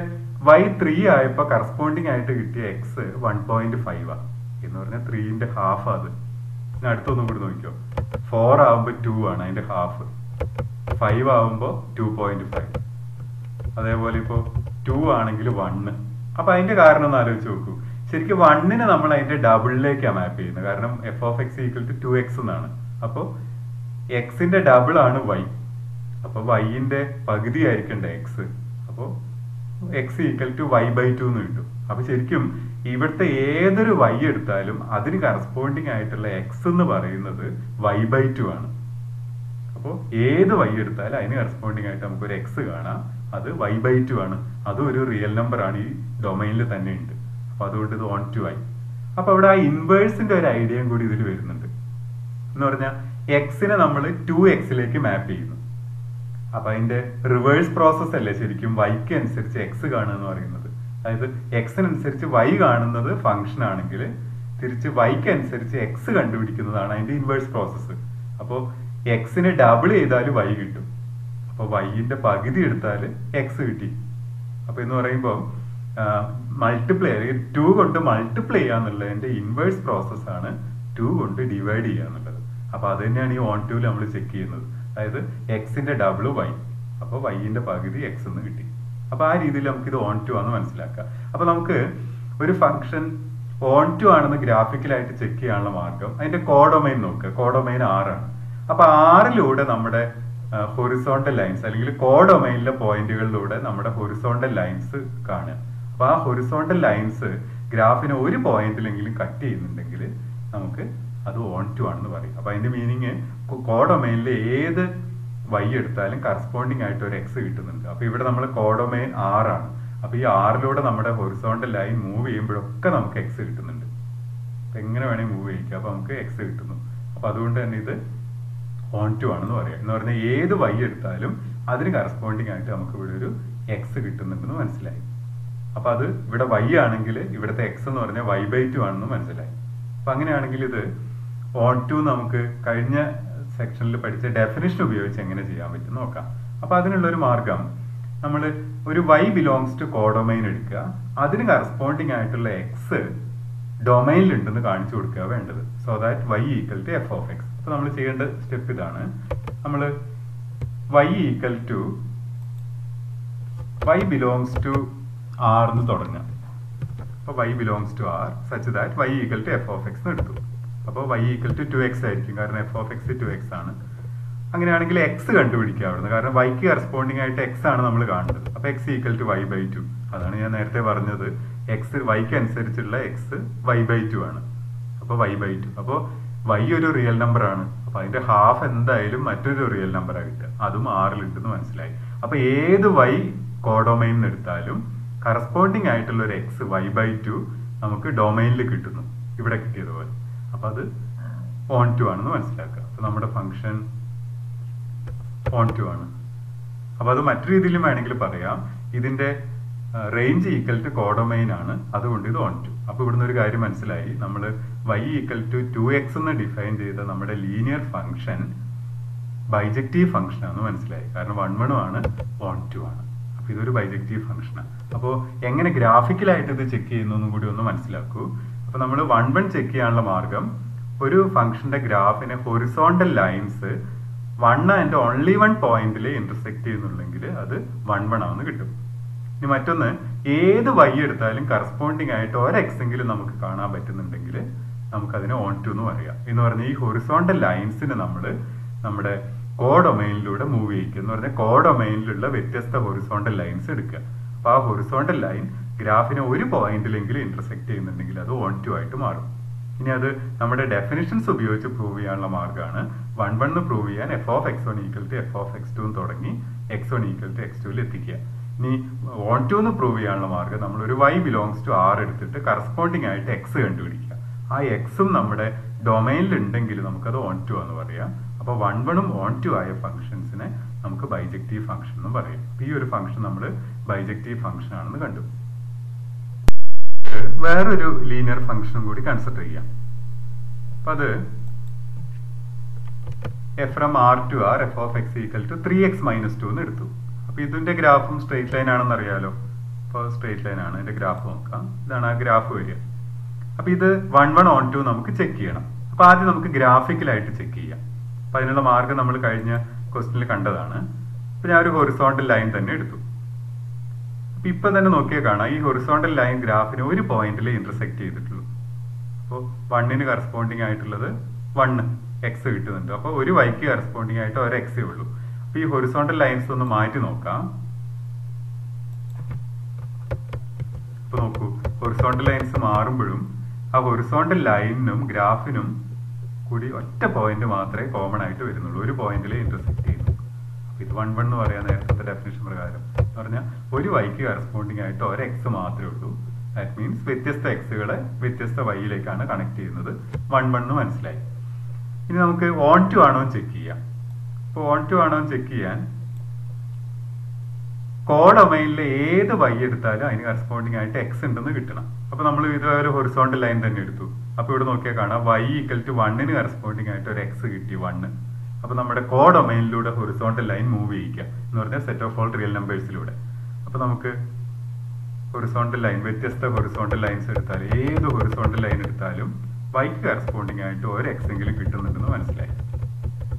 [SPEAKER 1] y3 ആയപ്പോൾ കറസ്പോണ്ടിങ് ആയിട്ട് കിട്ടിയ എക്സ് 1.5 ആണ് എന്ന് പറഞ്ഞാൽ 3ന്റെ ഹാഫ്. അത് ഇനി അടുത്തൊന്നും കൂടി നോക്കിയോ. 4 ആവുമ്പോൾ 2 ആണ് അതിന്റെ ഹാഫ്. 5 ആവുമ്പോൾ 2.5. അതേപോലെ ഇപ്പോൾ 2 ആണെങ്കിൽ 1. അപ്പൊ അതിന്റെ കാരണം ഒന്ന് ആലോചിച്ച് നോക്കൂ. ശരിക്കും 1നെ നമ്മൾ അതിന്റെ ഡബിളിലേക്കാണ് മാപ്പ് ചെയ്യുന്നത്. കാരണം f(x) = 2x എന്നാണ്. അപ്പോൾ എക്സിന്റെ ഡബിൾ ആണ് y. അപ്പൊ വൈന്റെ പകുതി ആയിരിക്കണ്ട എക്സ്. അപ്പോൾ x = y/2 എന്ന് കിട്ടും. അപ്പൊ ശരിക്കും ഇവിടുത്തെ ഏതൊരു y എടുത്താലും അതിന് കറസ്പോണ്ടിങ് ആയിട്ടുള്ള എക്സ് എന്ന് പറയുന്നത് y/2 ആണ്. അപ്പോൾ ഏത് y എടുത്താലും അതിന് കറസ്പോണ്ടിങ് ആയിട്ട് നമുക്കൊരു എക്സ് കാണാം. അത് y/2 ആണ്. അതും ഒരു റിയൽ നമ്പർ ആണ്, ഈ ഡൊമൈനിൽ തന്നെ ഉണ്ട്. അപ്പൊ അതുകൊണ്ട് ഇത് ഓൺ ടു ആയി. അപ്പൊ അവിടെ ആ ഇൻവേഴ്സിന്റെ ഒരു ഐഡിയയും കൂടി ഇതിൽ വരുന്നുണ്ട്. എന്ന് പറഞ്ഞാൽ എക്സിനെ നമ്മൾ 2x മാപ്പ് ചെയ്യുന്നു. അപ്പൊ അതിന്റെ റിവേഴ്സ് പ്രോസസ് അല്ലേ ശരിക്കും വൈക്ക് അനുസരിച്ച് എക്സ് കാണുക എന്ന് പറയുന്നത്. അതായത് എക്സിനനുസരിച്ച് വൈ കാണുന്നത് ഫംഗ്ഷൻ ആണെങ്കിൽ തിരിച്ച് വൈക്ക് അനുസരിച്ച് എക്സ് കണ്ടുപിടിക്കുന്നതാണ് അതിന്റെ ഇൻവേഴ്സ് പ്രോസസ്സ്. അപ്പോൾ എക്സിനെ ഡബിൾ ചെയ്താൽ വൈ കിട്ടും. അപ്പൊ വൈന്റെ പകുതി എടുത്താൽ എക്സ് കിട്ടി. അപ്പൊ എന്ന് പറയുമ്പോൾ മൾട്ടിപ്ലൈ, 2 കൊണ്ട് മൾട്ടിപ്ലൈ ചെയ്യാന്നുള്ളതിന്റെ ഇൻവേഴ്സ് പ്രോസസ് ആണ് 2 കൊണ്ട് ഡിവൈഡ് ചെയ്യാന്നുള്ളത്. അപ്പൊ അത് തന്നെയാണ് ഈ ഓൺ ടൂല് നമ്മൾ ചെക്ക് ചെയ്യുന്നത്. അതായത് എക്സിന്റെ ഡബിൾ വൈ, അപ്പൊ വൈന്റെ പകുതി എക്സ് എന്ന് കിട്ടി. അപ്പൊ ആ രീതിയിൽ നമുക്ക് ഇത് ഓൺ ടു ആണെന്ന് മനസ്സിലാക്കാം. അപ്പൊ നമുക്ക് ഒരു ഫംഗ്ഷൻ ഓൺ ടു ആണെന്ന് ഗ്രാഫിക്കലായിട്ട് ചെക്ക് ചെയ്യാനുള്ള മാർഗം അതിന്റെ കോഡൊമൈൻ നോക്കുക. കോഡൊമൈൻ 6 ആണ്. അപ്പൊ 6ലൂടെ നമ്മുടെ ഹൊറിസോണ്ടൽ ലൈൻസ് അല്ലെങ്കിൽ കോഡൊമൈനിലെ പോയിന്റുകളിലൂടെ നമ്മുടെ ഹൊറിസോണ്ടൽ ലൈൻസ് കാണുക. അപ്പൊ ആ ഹൊറിസോണ്ടൽ ലൈൻസ് ഗ്രാഫിനെ ഒരു പോയിന്റിലെങ്കിലും കട്ട് ചെയ്യുന്നുണ്ടെങ്കിൽ നമുക്ക് അത് ഓൺ ടു ആണെന്ന് പറയും. അപ്പൊ അതിന്റെ മീനിങ് കോഡൊമൈനിലെ ഏത് വൈ എടുത്താലും കറസ്പോണ്ടിങ് ആയിട്ട് ഒരു എക്സ് കിട്ടുന്നുണ്ട്. അപ്പൊ ഇവിടെ നമ്മൾ കോഡൊമൈൻ 6 ആണ്. അപ്പൊ ഈ 6ലൂടെ നമ്മുടെ ഹൊറിസോണ്ടൽ ലൈൻ മൂവ് ചെയ്യുമ്പോഴൊക്കെ നമുക്ക് എക്സ് കിട്ടുന്നുണ്ട്. അപ്പൊ എങ്ങനെ വേണമെങ്കിൽ മൂവ് ചെയ്യിക്കാം. അപ്പൊ നമുക്ക് എക്സ് കിട്ടുന്നു. അപ്പൊ അതുകൊണ്ട് തന്നെ ഇത് ഓൺ ടു ആണെന്ന് പറയാം. എന്ന് പറഞ്ഞാൽ ഏത് വൈ എടുത്താലും അതിന് കറസ്പോണ്ടിങ് ആയിട്ട് നമുക്ക് ഇവിടെ ഒരു എക്സ് കിട്ടുന്നുണ്ടെന്ന് മനസ്സിലായി. അപ്പൊ അത് ഇവിടെ വൈ ആണെങ്കിൽ ഇവിടുത്തെ എക്സ് എന്ന് പറഞ്ഞാൽ y/2 ആണെന്ന് മനസ്സിലായി. അപ്പൊ അങ്ങനെയാണെങ്കിൽ ഇത് ഓൺ ടു നമുക്ക് കഴിഞ്ഞ സെക്ഷനിൽ പഠിച്ച ഡെഫിനിഷൻ ഉപയോഗിച്ച് എങ്ങനെ ചെയ്യാൻ പറ്റും നോക്കാം. അപ്പൊ അതിനുള്ള ഒരു മാർഗം, നമ്മൾ ഒരു y ബിലോങ്സ് ടു കോഡൊമൈൻ എടുക്കുക. അതിന് കറസ്പോണ്ടിങ് ആയിട്ടുള്ള എക്സ് ഡൊമൈനിൽ ഉണ്ടെന്ന് കാണിച്ചു കൊടുക്കുക വേണ്ടത്. So that y = f(x). അപ്പൊ നമ്മൾ ചെയ്യേണ്ട സ്റ്റെപ്പ് ഇതാണ്. നമ്മൾ y ബിലോങ്സ് ടു r എന്ന് തുടങ്ങാം. അപ്പൊ y belongs to r such that y = f(x) എന്ന് എടുത്തു. അപ്പോൾ y = 2x ആയിരിക്കും, കാരണം f(x) 2x ആണ്. അങ്ങനെയാണെങ്കിൽ എക്സ് കണ്ടുപിടിക്കുക അവിടുന്ന്, കാരണം വൈക്ക് കറസ്പോണ്ടിങ് ആയിട്ട് എക്സ് ആണ് നമ്മൾ കാണുന്നത്. അപ്പൊ x = y/2. അതാണ് ഞാൻ നേരത്തെ പറഞ്ഞത്, എക്സ് വൈക്ക് അനുസരിച്ചുള്ള എക്സ് y/2 ആണ്. അപ്പൊ y/2. അപ്പോൾ y ഒരു റിയൽ നമ്പർ ആണ്. അപ്പൊ അതിന്റെ ഹാഫ് എന്തായാലും മറ്റൊരു റിയൽ നമ്പറാണ് കിട്ടുക. അതും 6ലുണ്ടെന്ന് മനസ്സിലായി. അപ്പൊ ഏത് y കോഡൊമൈൻ എടുത്താലും കറസ്പോണ്ടിങ് ആയിട്ടുള്ള ഒരു എക്സ് y/2 നമുക്ക് ഡൊമൈനിൽ കിട്ടുന്നു, ഇവിടെ കിട്ടിയതുപോലെ. അപ്പൊ അത് ഓൺ ടു ആണെന്ന് മനസ്സിലാക്കുക. അപ്പൊ നമ്മുടെ ഫംഗ്ഷൻ ഓൺ ടു ആണ്. അപ്പൊ അത് മറ്റു രീതിയിലും വേണമെങ്കിൽ പറയാം, ഇതിന്റെ റേഞ്ച് ഈക്വൽ ടു കോഡൊമൈൻ ആണ്, അതുകൊണ്ട് ഇത് ഓൺ ടു. അപ്പൊ ഇവിടുന്ന് ഒരു കാര്യം മനസ്സിലായി, നമ്മൾ y = 2x എന്ന് ഡിഫൈൻ ചെയ്ത നമ്മുടെ ലീനിയർ ഫംഗ്ഷൻ ബൈജക്റ്റീവ് ഫംഗ്ഷൻ ആണെന്ന് മനസ്സിലായി. കാരണം 1 1 ആണ്, ഓൺ ടു ആണ്. അപ്പൊ ഇതൊരു ബൈജക്റ്റീവ് ഫംഗ്ഷനാണ്. അപ്പോൾ എങ്ങനെ ഗ്രാഫിക്കലായിട്ട് ഇത് ചെക്ക് ചെയ്യുന്നു കൂടി ഒന്ന് മനസ്സിലാക്കൂ. അപ്പൊ നമ്മൾ 1 1 ചെക്ക് ചെയ്യാനുള്ള മാർഗം, ഒരു ഫംഗ്ഷന്റെ ഗ്രാഫിനെ ഹൊറിസോണ്ടൽ ലൈൻസ് 1 ആൻഡ് ഓൺലി 1 പോയിന്റിൽ ഇന്റർസെക്ട് ചെയ്യുന്നുണ്ടെങ്കിൽ അത് 1 1 ആണെന്ന് കിട്ടും. ഇനി മറ്റൊന്ന്, ഏത് y എടുത്താലും കറസ്പോണ്ടിങ് ആയിട്ട് ഒരു എക്സ് എങ്കിലും നമുക്ക് കാണാൻ പറ്റുന്നുണ്ടെങ്കിൽ നമുക്കതിനെ ഓൺ ടു എന്ന് പറയാം. എന്ന് പറഞ്ഞാൽ ഈ ഹൊറിസോണ്ടൽ ലൈൻസിന് നമ്മൾ നമ്മുടെ കോഡൊമൈനിലൂടെ മൂവ് ചെയ്യിക്കുക. എന്ന് പറഞ്ഞാൽ കോഡൊമൈനിലുള്ള വ്യത്യസ്ത ഹൊറിസോണ്ടൽ ലൈൻസ് എടുക്കുക. അപ്പൊ ആ ഹൊറിസോണ്ടൽ ലൈൻ ഗ്രാഫിനെ ഒരു പോയിന്റിലെങ്കിലും ഇന്റർസെക്ട് ചെയ്യുന്നുണ്ടെങ്കിൽ അത് ഓൺ ടു ആയിട്ട് മാറും. ഇനി അത് നമ്മുടെ ഡെഫിനിഷൻസ് ഉപയോഗിച്ച് പ്രൂവ് ചെയ്യാനുള്ള മാർഗ്ഗമാണ്. 1 1 പ്രൂവ് ചെയ്യാൻ f(x1) = f(x2) തുടങ്ങി x1 = x2 എത്തിക്കുക. ഇനി ഓൺ ടു എന്ന് പ്രൂവ് ചെയ്യാനുള്ള മാർഗ്ഗം, നമ്മൾ ഒരു y ബിലോങ്സ് ടു r എടുത്തിട്ട് കറസ്പോണ്ടിങ് ആയിട്ട് എക്സ് കണ്ടുപിടിക്കുക. ആ എക്സും നമ്മുടെ ഡൊമൈനിൽ ഉണ്ടെങ്കിൽ നമുക്കത് ഓൺ ടു എന്ന് പറയാം. അപ്പോൾ 1 1ഉം ഓൺ ടു ആയ ഫംഗ്ഷൻസിനെ നമുക്ക് ബൈജക്റ്റീവ് ഫംഗ്ഷൻ എന്ന് പറയും. ഈ ഒരു ഫംഗ്ഷൻ നമ്മൾ ബൈജക്റ്റീവ് ഫംഗ്ഷൻ ആണെന്ന് കണ്ടു. വേറൊരു ലീനിയർ ഫംഗ്ഷനും കൂടി കൺസിഡർ ചെയ്യാം. അപ്പൊ അത് f from r to r f of x equal to 3x minus 2 എന്ന് എടുത്തു. അപ്പൊ ഇതിന്റെ ഗ്രാഫും സ്ട്രെയിറ്റ് ലൈൻ ആണെന്ന് അറിയാലോ. അപ്പോൾ സ്ട്രെയിറ്റ് ലൈൻ ആണ്, ഇതിന്റെ ഗ്രാഫ് നോക്കാം. ഇതാണ് ആ ഗ്രാഫ് വരിക. അപ്പൊ ഇത് 1 1 ഓൺ ടു നമുക്ക് ചെക്ക് ചെയ്യണം. അപ്പൊ ആദ്യം നമുക്ക് ഗ്രാഫിക്കലായിട്ട് ചെക്ക് ചെയ്യാം. അപ്പൊ അതിനുള്ള മാർഗം നമ്മൾ കഴിഞ്ഞ ക്വസ്റ്റ്യനിൽ കണ്ടതാണ്. അപ്പൊ ഞാൻ ഒരു ഹൊറിസോണ്ടൽ ലൈൻ തന്നെ എടുത്തു. അപ്പൊ ഇപ്പൊ തന്നെ നോക്കിയാൽ കാണാം, ഈ ഹൊറിസോണ്ടൽ ലൈൻ ഗ്രാഫിന് ഒരു പോയിന്റിൽ ഇന്റർസെക്ട് ചെയ്തിട്ടുള്ളൂ. അപ്പോൾ 1ന് കറസ്പോണ്ടിങ് ആയിട്ടുള്ളത് 1 എക്സ് കിട്ടുന്നുണ്ട്. അപ്പോൾ ഒരു വൈക്ക് കറസ്പോണ്ടിങ് ആയിട്ട് ഒരു എക്സേ ഉള്ളൂ. അപ്പൊ ഈ ഹൊറിസോണ്ടൽ ലൈൻസ് ഒന്ന് മാറ്റി നോക്കാം. അപ്പൊ നോക്കൂ, ഹൊറിസോണ്ടൽ ലൈൻസ് മാറുമ്പോഴും ആ ഹൊറിസോണ്ടൽ ലൈനിനും ഗ്രാഫിനും കൂടി ഒറ്റ പോയിന്റ് മാത്രമേ കോമൺ ആയിട്ട് വരുന്നുള്ളൂ. ഒരു പോയിന്റിൽ ഇന്റർസെക്ട് ചെയ്യുന്നു. അപ്പൊ ഇത് 1 1 എന്ന് പറയാൻ നേരത്തെ ഡെഫിനിഷൻ പ്രകാരം എന്ന് പറഞ്ഞാൽ ഒരു വൈക്ക് കറസ്പോണ്ടിങ് ആയിട്ട് ഒരു എക്സ് മാത്രമേ ഉള്ളൂ. ദാറ്റ് മീൻസ് വ്യത്യസ്ത എക്സുകളെ വ്യത്യസ്ത വൈയിലേക്കാണ് കണക്ട് ചെയ്യുന്നത്. 1 1 എന്ന് മനസ്സിലായി. ഇനി നമുക്ക് ഓൺ ടു ആണോ ചെക്ക് ചെയ്യാം. അപ്പോൾ ഓൺ ടു ആണോ ചെക്ക് ചെയ്യാൻ കോഡൊമൈനിലെ ഏത് വൈ എടുത്താലും അതിന് കറസ്പോണ്ടിങ് ആയിട്ട് എക്സ് ഉണ്ടെന്ന് കിട്ടണം. അപ്പൊ നമ്മൾ ഇതൊരു ഹൊറിസോണ്ടൽ ലൈൻ തന്നെ എടുത്തു. അപ്പൊ ഇവിടെ നോക്കിയാൽ കാണാം y ഈക്വൽ ടു 1ന് കറസ്പോണ്ടിങ് ആയിട്ട് ഒരു എക്സ് കിട്ടി 1. അപ്പൊ നമ്മുടെ കോഡൊമൈനിലൂടെ ഹൊറിസോണ്ടൽ ലൈൻ മൂവ് ചെയ്യിക്കുക എന്ന് പറഞ്ഞാൽ സെറ്റ് ഓഫ് ഓൾ റിയൽ നമ്പേഴ്സിലൂടെ. അപ്പൊ നമുക്ക് ഹൊറിസോണ്ടൽ ലൈൻ, വ്യത്യസ്ത ഹൊറിസോണ്ടൽ ലൈൻസ് എടുത്താൽ ഏത് ഹൊറിസോണ്ടൽ ലൈൻ എടുത്താലും വൈക്ക് കറസ്പോണ്ടിങ് ആയിട്ട് ഒരു എക്സ് എങ്കിലും കിട്ടുന്നുണ്ടെന്ന് മനസ്സിലായി.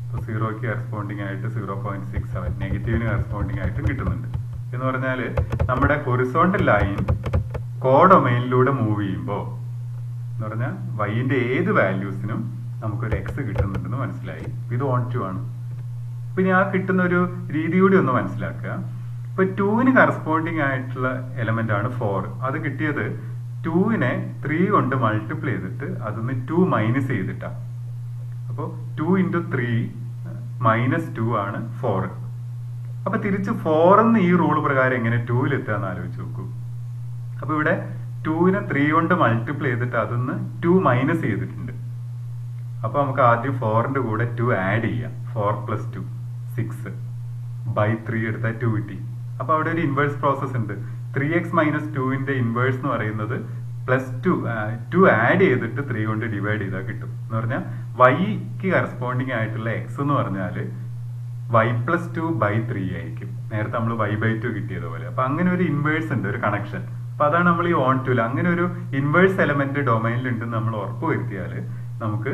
[SPEAKER 1] അപ്പോൾ 0ക്ക് കറസ്പോണ്ടിങ് ആയിട്ട് 0.67, നെഗറ്റീവിന് കറസ്പോണ്ടിങ് ആയിട്ടും കിട്ടുന്നുണ്ട്. എന്ന് പറഞ്ഞാൽ നമ്മുടെ ഹൊറിസോണ്ടൽ ലൈൻ കോഡൊമൈനിലൂടെ മൂവ് ചെയ്യുമ്പോൾ എന്ന് പറഞ്ഞാൽ വൈൻ്റെ ഏത് വാല്യൂസിനും നമുക്കൊരു എക്സ് കിട്ടുന്നുണ്ടെന്ന് മനസ്സിലായി. ഇത് ഓൺ ടു ആണ്. പിന്നെ ആ കിട്ടുന്ന ഒരു രീതി കൂടി ഒന്ന് മനസ്സിലാക്കുക. ഇപ്പൊ 2ന് കറസ്പോണ്ടിങ് ആയിട്ടുള്ള എലമെന്റ് ആണ് 4. അത് കിട്ടിയത് 2നെ 3 കൊണ്ട് മൾട്ടിപ്ലൈ ചെയ്തിട്ട് അതിന്ന് 2 മൈനസ് ചെയ്തിട്ടാ. അപ്പോൾ 2 × 3 - 2 ആണ് 4. അപ്പൊ തിരിച്ച് 4 എന്ന് ഈ റൂൾ പ്രകാരം എങ്ങനെ 2ൽ എത്താന്ന് ആലോചിച്ച് നോക്കൂ. അപ്പൊ ഇവിടെ 2നെ 3 കൊണ്ട് മൾട്ടിപ്ലൈ ചെയ്തിട്ട് അതിന്ന് 2 മൈനസ് ചെയ്തിട്ടുണ്ട്. അപ്പൊ നമുക്ക് ആദ്യം 4ന്റെ കൂടെ 2 ആഡ് ചെയ്യാം. 4 + 2 6 by 3 എടുത്താൽ 2 കിട്ടി. അപ്പൊ അവിടെ ഒരു ഇൻവേഴ്സ് പ്രോസസ് ഉണ്ട്. 3x - 2ന്റെ ഇൻവേഴ്സ് എന്ന് പറയുന്നത് +2 ആഡ് ചെയ്തിട്ട് 3 കൊണ്ട് ഡിവൈഡ് ചെയ്താൽ കിട്ടും. എന്ന് പറഞ്ഞാൽ വൈക്ക് കറസ്പോണ്ടിങ് ആയിട്ടുള്ള എക്സ് എന്ന് പറഞ്ഞാൽ y + 2/3 ആയിരിക്കും. നേരത്തെ നമ്മൾ y/2 കിട്ടിയതുപോലെ. അപ്പൊ അങ്ങനെ ഒരു ഇൻവേഴ്സ് ഉണ്ട്, ഒരു കണക്ഷൻ. അപ്പൊ അതാണ് നമ്മൾ ഈ ഓൺ ടു. അങ്ങനെ ഒരു ഇൻവേഴ്സ് എലമെന്റ് ഡൊമൈനിൽ ഉണ്ടെന്ന് നമ്മൾ ഉറപ്പുവരുത്തിയാൽ നമുക്ക്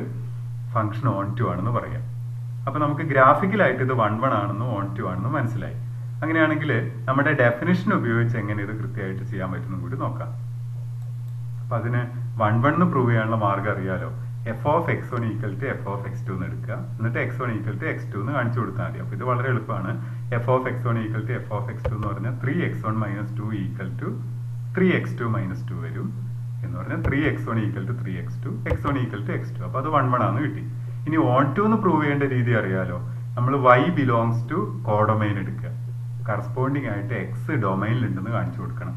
[SPEAKER 1] ഫംഗ്ഷൻ ഓൺ ടു ആണെന്ന് പറയാം. അപ്പൊ നമുക്ക് ഗ്രാഫിക്കലായിട്ട് ഇത് 1 1 ആണെന്നും ഓൺ ടു ആണെന്നും മനസ്സിലായി. അങ്ങനെയാണെങ്കിൽ നമ്മുടെ ഡെഫിനിഷൻ ഉപയോഗിച്ച് എങ്ങനെ ഇത് കൃത്യമായിട്ട് ചെയ്യാൻ പറ്റുന്നു കൂടി നോക്കാം. അപ്പൊ അതിന് 1 1 എന്ന് പ്രൂവ് ചെയ്യാനുള്ള മാർഗം അറിയാലോ. f of x1 equal to f of x2 എന്ന് എടുക്കുക. എന്നിട്ട് x1 equal to x2 എന്ന് കാണിച്ചു കൊടുത്താൽ മതി. അപ്പൊ ഇത് വളരെ എളുപ്പമാണ്. f of x1 equal to f of x2 എന്ന് പറഞ്ഞാൽ 3x1 - 2 equal to 3x2 - 2 വരും. എന്ന് പറഞ്ഞാൽ 3x1 equal to 3x2, x1 equal to x2. അപ്പൊ അത് 1 1 ആണെന്ന് കിട്ടി. ഇനി ഓൺ ടു എന്ന് പ്രൂവ് ചെയ്യേണ്ട രീതി അറിയാലോ. നമ്മൾ y belongs to കോഡൊമൈൻ എടുക്കുക. കറസ്പോണ്ടിങ് ആയിട്ട് എക്സ് ഡൊമൈനിൽ ഉണ്ടെന്ന് കാണിച്ചു കൊടുക്കണം.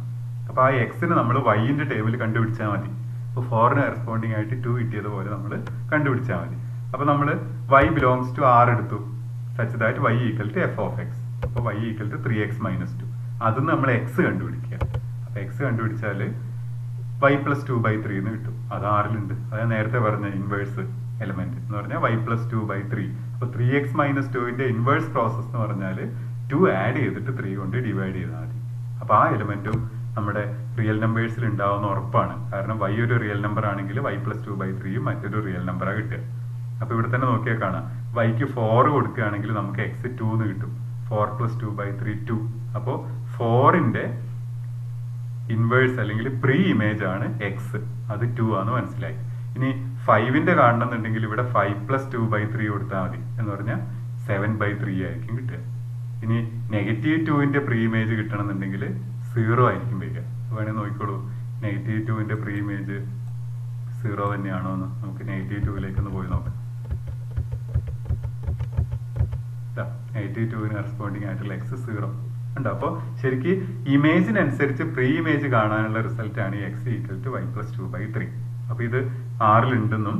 [SPEAKER 1] അപ്പൊ ആ എക്സിന് നമ്മൾ വൈന്റെ ടേബിൾ കണ്ടുപിടിച്ചാൽ മതി. അപ്പോൾ 4ന് കറസ്പോണ്ടിങ് ആയിട്ട് 2 കിട്ടിയതുപോലെ നമ്മൾ കണ്ടുപിടിച്ചാൽ മതി. അപ്പൊ നമ്മൾ y belongs to r എടുത്തു, such that y equal to f of x. അപ്പോൾ y equal to 3x - 2. അത് നമ്മൾ എക്സ് കണ്ടുപിടിക്കുക. അപ്പൊ എക്സ് കണ്ടുപിടിച്ചാൽ y + 2/3 എന്ന് കിട്ടും. അത് ആറിലുണ്ട്. അത് നേരത്തെ പറഞ്ഞ ഇൻവേഴ്സ് എലമെന്റ് എന്ന് പറഞ്ഞാൽ y + 2/3. അപ്പൊ 3x - 2ന്റെ ഇൻവേഴ്സ് പ്രോസസ് എന്ന് പറഞ്ഞാൽ 2 ആഡ് ചെയ്തിട്ട് 3 കൊണ്ട് ഡിവൈഡ് ചെയ്താൽ മതി. അപ്പൊ ആ എലമെന്റും നമ്മുടെ റിയൽ നമ്പേഴ്സിൽ ഉണ്ടാവുന്ന ഉറപ്പാണ്. കാരണം y ഒരു റിയൽ നമ്പർ ആണെങ്കിൽ y + 2/3 മറ്റൊരു റിയൽ നമ്പറാണ് കിട്ടുക. അപ്പൊ ഇവിടെ തന്നെ നോക്കിയാൽ കാണാം, yക്ക് 4 കൊടുക്കുകയാണെങ്കിൽ നമുക്ക് x 2 എന്ന് കിട്ടും. 4 + 2/3 2. അപ്പോൾ 4ന്റെ ഇൻവേഴ്സ് അല്ലെങ്കിൽ പ്രീ ഇമേജ് ആണ് എക്സ്. അത് 2 ആണെന്ന് മനസ്സിലായി. ഇനി 5ന്റെ കാണണമെന്നുണ്ടെങ്കിൽ ഇവിടെ 5 + 2/3 കൊടുത്താൽ മതി. എന്ന് പറഞ്ഞാൽ 7/3 ആയിരിക്കും കിട്ടുക. ഇനി -2ന്റെ പ്രീ ഇമേജ് കിട്ടണമെന്നുണ്ടെങ്കിൽ 0 ആയിരിക്കും വരിക. വേണേൽ നോക്കിക്കോളൂ, -2ന്റെ പ്രീ ഇമേജ് 0 തന്നെയാണോ എന്ന് നമുക്ക് -2ലേക്ക് ഒന്ന് പോയി നോക്കാം. -2ന് കറസ്പോണ്ടിങ് ആയിട്ടുള്ള x 0 ഉണ്ട്. അപ്പോൾ ശരിക്കും ഇമേജിനനുസരിച്ച് പ്രീ ഇമേജ് കാണാനുള്ള റിസൾട്ട് ആണ് x equal to y + 2/3. അപ്പൊ ഇത് ആറിലുണ്ടെന്നും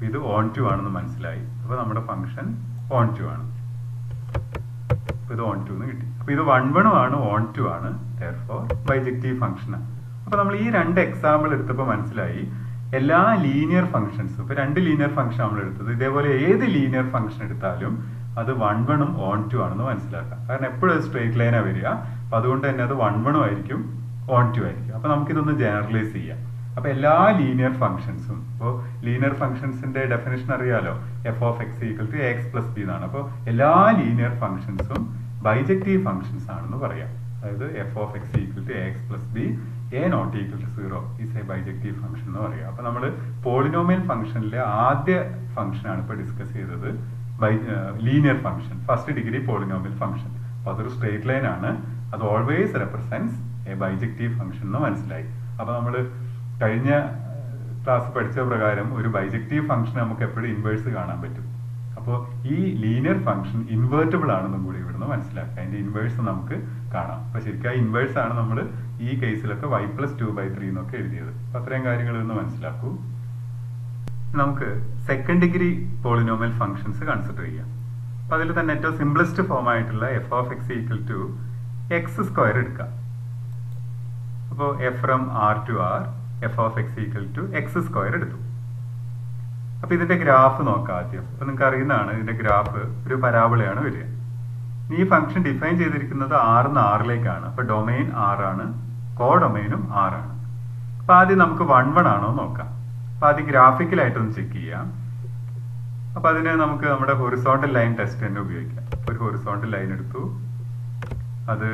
[SPEAKER 1] ഇത് ഓൺ ടു ആണെന്ന് മനസ്സിലായി. അപ്പോൾ നമ്മുടെ ഫംഗ്ഷൻ ഓൺ ടു ആണ്. ഇത് ഓൺ ടു എന്ന് കിട്ടി. അപ്പോൾ ഇത് 1 1 ആണ്, ഓൺ ടു ആണ്, therefore ബൈജക്റ്റീവ് ഫംഗ്ഷനാണ്. അപ്പോൾ നമ്മൾ ഈ 2 എക്സാമ്പിൾ എടുത്തപ്പോൾ മനസ്സിലായി എല്ലാ ലീനിയർ ഫംഗ്ഷൻസും, ഇപ്പോൾ 2 ലീനിയർ ഫംഗ്ഷൻ നമ്മൾ എടുത്തത്, ഇതേപോലെ ഏത് ലീനിയർ ഫംഗ്ഷൻ എടുത്താലും അത് 1 1 ഉം ഓൺ ടു ആണെന്ന് മനസ്സിലാക്കാം. കാരണം എപ്പോഴും അത് സ്ട്രേറ്റ് ലൈനാണ് വരിക. അപ്പോൾ അതുകൊണ്ട് തന്നെ അത് 1 1 ആയിരിക്കും, ഓൺ ടു ആയിരിക്കും. അപ്പോൾ നമുക്കിതൊന്ന് ജനറലൈസ് ചെയ്യാം. അപ്പോൾ എല്ലാ ലീനിയർ ഫംഗ്ഷൻസും, ഇപ്പോൾ ലീനിയർ ഫംഗ്ഷൻസിന്റെ ഡെഫിനേഷൻ അറിയാലോ, f of x equal to x plus b എന്നാണ്. അപ്പോൾ എല്ലാ ലീനിയർ ഫംഗ്ഷൻസും ബൈജക്റ്റീവ് ഫംഗ്ഷൻസ് ആണെന്ന് പറയാം. അതായത് f of x equal to x plus b a not equal to 0 is a bijective function എന്ന് പറയാം. അപ്പോൾ നമ്മൾ പോളിനോമിയൽ ഫംഗ്ഷനിലെ ആദ്യ ഫംഗ്ഷനാണ് ഇപ്പോൾ ഡിസ്കസ് ചെയ്തത്, linear function, first degree polynomial function. അപ്പോൾ അതൊരു സ്ട്രേറ്റ് ലൈൻ ആണ്, അത് always represents A bijective function എന്ന് മനസ്സിലായി. അപ്പോൾ നമ്മൾ കഴിഞ്ഞ ക്ലാസ് പഠിച്ച പ്രകാരം ഒരു ബൈജക്റ്റീവ് ഫംഗ്ഷൻ നമുക്ക് എപ്പോഴും ഇൻവേഴ്സ് കാണാൻ പറ്റും. അപ്പോൾ ഈ ലീനിയർ ഫംഗ്ഷൻ ഇൻവേർട്ടബിൾ ആണെന്നും കൂടി ഇവിടുന്ന് മനസ്സിലാക്കാം. അതിന്റെ ഇൻവേഴ്സ് നമുക്ക് കാണാം. അപ്പോൾ ശരിക്കും ആ ഇൻവേഴ്സ് ആണ് നമ്മൾ ഈ കേസിലൊക്കെ y + 2/3 എന്നൊക്കെ എഴുതിയത്. അപ്പോൾ അത്രയും കാര്യങ്ങൾ ഒന്ന് മനസ്സിലാക്കൂ. നമുക്ക് second degree polynomial functions consider ചെയ്യാം. അപ്പോൾ അതിൽ തന്നെ ഏറ്റവും സിംപ്ലസ്റ്റ് ഫോം ആയിട്ടുള്ള f of x equal to x square എടുക്കാം. അപ്പോൾ f from r to r f of x equal to x square എടുത്തു. അപ്പോൾ ഇതിന്റെ ഗ്രാഫ് നോക്കാം ആദ്യം. അപ്പോൾ നിങ്ങൾക്ക് അറിയുന്നതാണ് ഇതിന്റെ ഗ്രാഫ് ഒരു പരാബോളയാണ് വരിക. ഈ ഫംഗ്ഷൻ ഡിഫൈൻ ചെയ്തിരിക്കുന്നത് R ന്ന് Rലേക്കാണ്. അപ്പോൾ ഡൊമൈൻ R ആണ്, കോ ഡൊമൈനും R ആണ്. അപ്പോൾ ആദ്യം നമുക്ക് 1 1 ആണോ നോക്കാം. അപ്പോൾ ആദ്യം ഗ്രാഫിക്കലായിട്ടൊന്ന് ചെക്ക് ചെയ്യാം. അപ്പോൾ അതിന് നമുക്ക് നമ്മുടെ ഹൊറിസോണ്ടൽ ലൈൻ ടെസ്റ്റ് തന്നെ ഉപയോഗിക്കാം. ഒരു ഹൊറിസോണ്ടൽ ലൈൻ എടുത്തു, അത്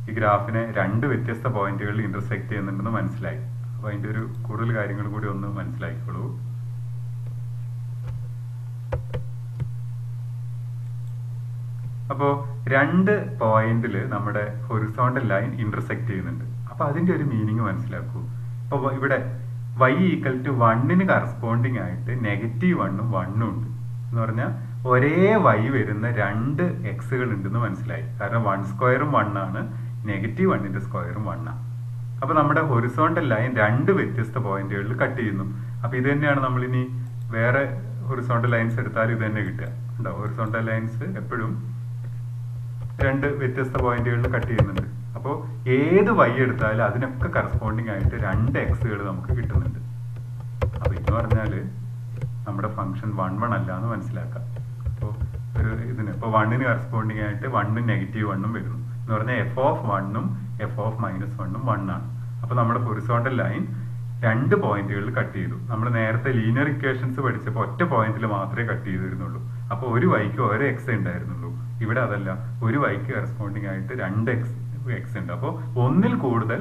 [SPEAKER 1] ഈ ഗ്രാഫിനെ 2 വ്യത്യസ്ത പോയിന്റുകളിൽ ഇന്റർസെക്ട് ചെയ്യുന്നുണ്ടെന്ന് മനസ്സിലായി. അപ്പോൾ അതിന്റെ ഒരു കൂടുതൽ കാര്യങ്ങൾ കൂടി ഒന്ന് മനസ്സിലാക്കിക്കോളൂ. അപ്പോൾ 2 പോയിന്റിൽ നമ്മുടെ ഹൊറിസോണ്ടൽ ലൈൻ ഇന്റർസെക്ട് ചെയ്യുന്നുണ്ട്. അപ്പോൾ അതിന്റെ ഒരു മീനിങ് മനസ്സിലാക്കൂ. അപ്പോൾ ഇവിടെ y ഈക്വൽ ടു 1 കറസ്പോണ്ടിങ് ആയിട്ട് -1 ഉം 1 ഉം ഉണ്ട് എന്ന് പറഞ്ഞാൽ ഒരേ y വരുന്ന 2 എക്സുകൾ ഉണ്ടെന്ന് മനസ്സിലായി. കാരണം 1 സ്ക്വയറും 1 ആണ്, -1ന്റെ സ്ക്വയറും 1 ആണ്. അപ്പോൾ നമ്മുടെ ഹൊറിസോണ്ടൽ ലൈൻ 2 വ്യത്യസ്ത പോയിന്റുകളിൽ കട്ട് ചെയ്യുന്നു. അപ്പോൾ ഇത് തന്നെയാണ് നമ്മൾ ഇനി വേറെ ഹൊറിസോണ്ടൽ ലൈൻസ് എടുത്താൽ ഇത് തന്നെ കിട്ടുക. ഉണ്ടോ? ഹൊറിസോണ്ടൽ ലൈൻസ് എപ്പോഴും 2 വ്യത്യസ്ത പോയിന്റുകളിൽ കട്ട് ചെയ്യുന്നുണ്ട്. അപ്പോൾ ഏത് y എടുത്താലും അതിനൊക്കെ കറസ്പോണ്ടിങ് ആയിട്ട് 2 എക്സുകൾ നമുക്ക് കിട്ടുന്നുണ്ട്. അപ്പോൾ എന്ന് പറഞ്ഞാൽ നമ്മുടെ ഫംഗ്ഷൻ 1 1 അല്ല എന്ന് മനസ്സിലാക്കാം. അപ്പോൾ ഇതിന് ഇപ്പോൾ 1 കറസ്പോണ്ടിങ് ആയിട്ട് 1 ഉം -1 ഉം വരുന്നു എന്ന് പറഞ്ഞാൽ എഫ് ഓഫ് 1 ഉം എഫ് ഓഫ് -1 ഉം 1 ആണ്. അപ്പോൾ നമ്മുടെ ഹൊറിസോണ്ടൽ ലൈൻ 2 പോയിന്റുകളിൽ കട്ട് ചെയ്തു. നമ്മൾ നേരത്തെ ലീനിയർ ഇക്വേഷൻസ് പഠിച്ചപ്പോൾ ഒറ്റ പോയിന്റിൽ മാത്രമേ കട്ട് ചെയ്തിരുന്നുള്ളൂ. അപ്പോൾ ഒരു വൈക്ക് ഒരു എക്സ് ഉണ്ടായിരുന്നുള്ളൂ. ഇവിടെ അതല്ല, ഒരു വൈക്ക് കറസ്പോണ്ടിങ് ആയിട്ട് 2 എക്സ് ഉണ്ട്. അപ്പോൾ ഒന്നിൽ കൂടുതൽ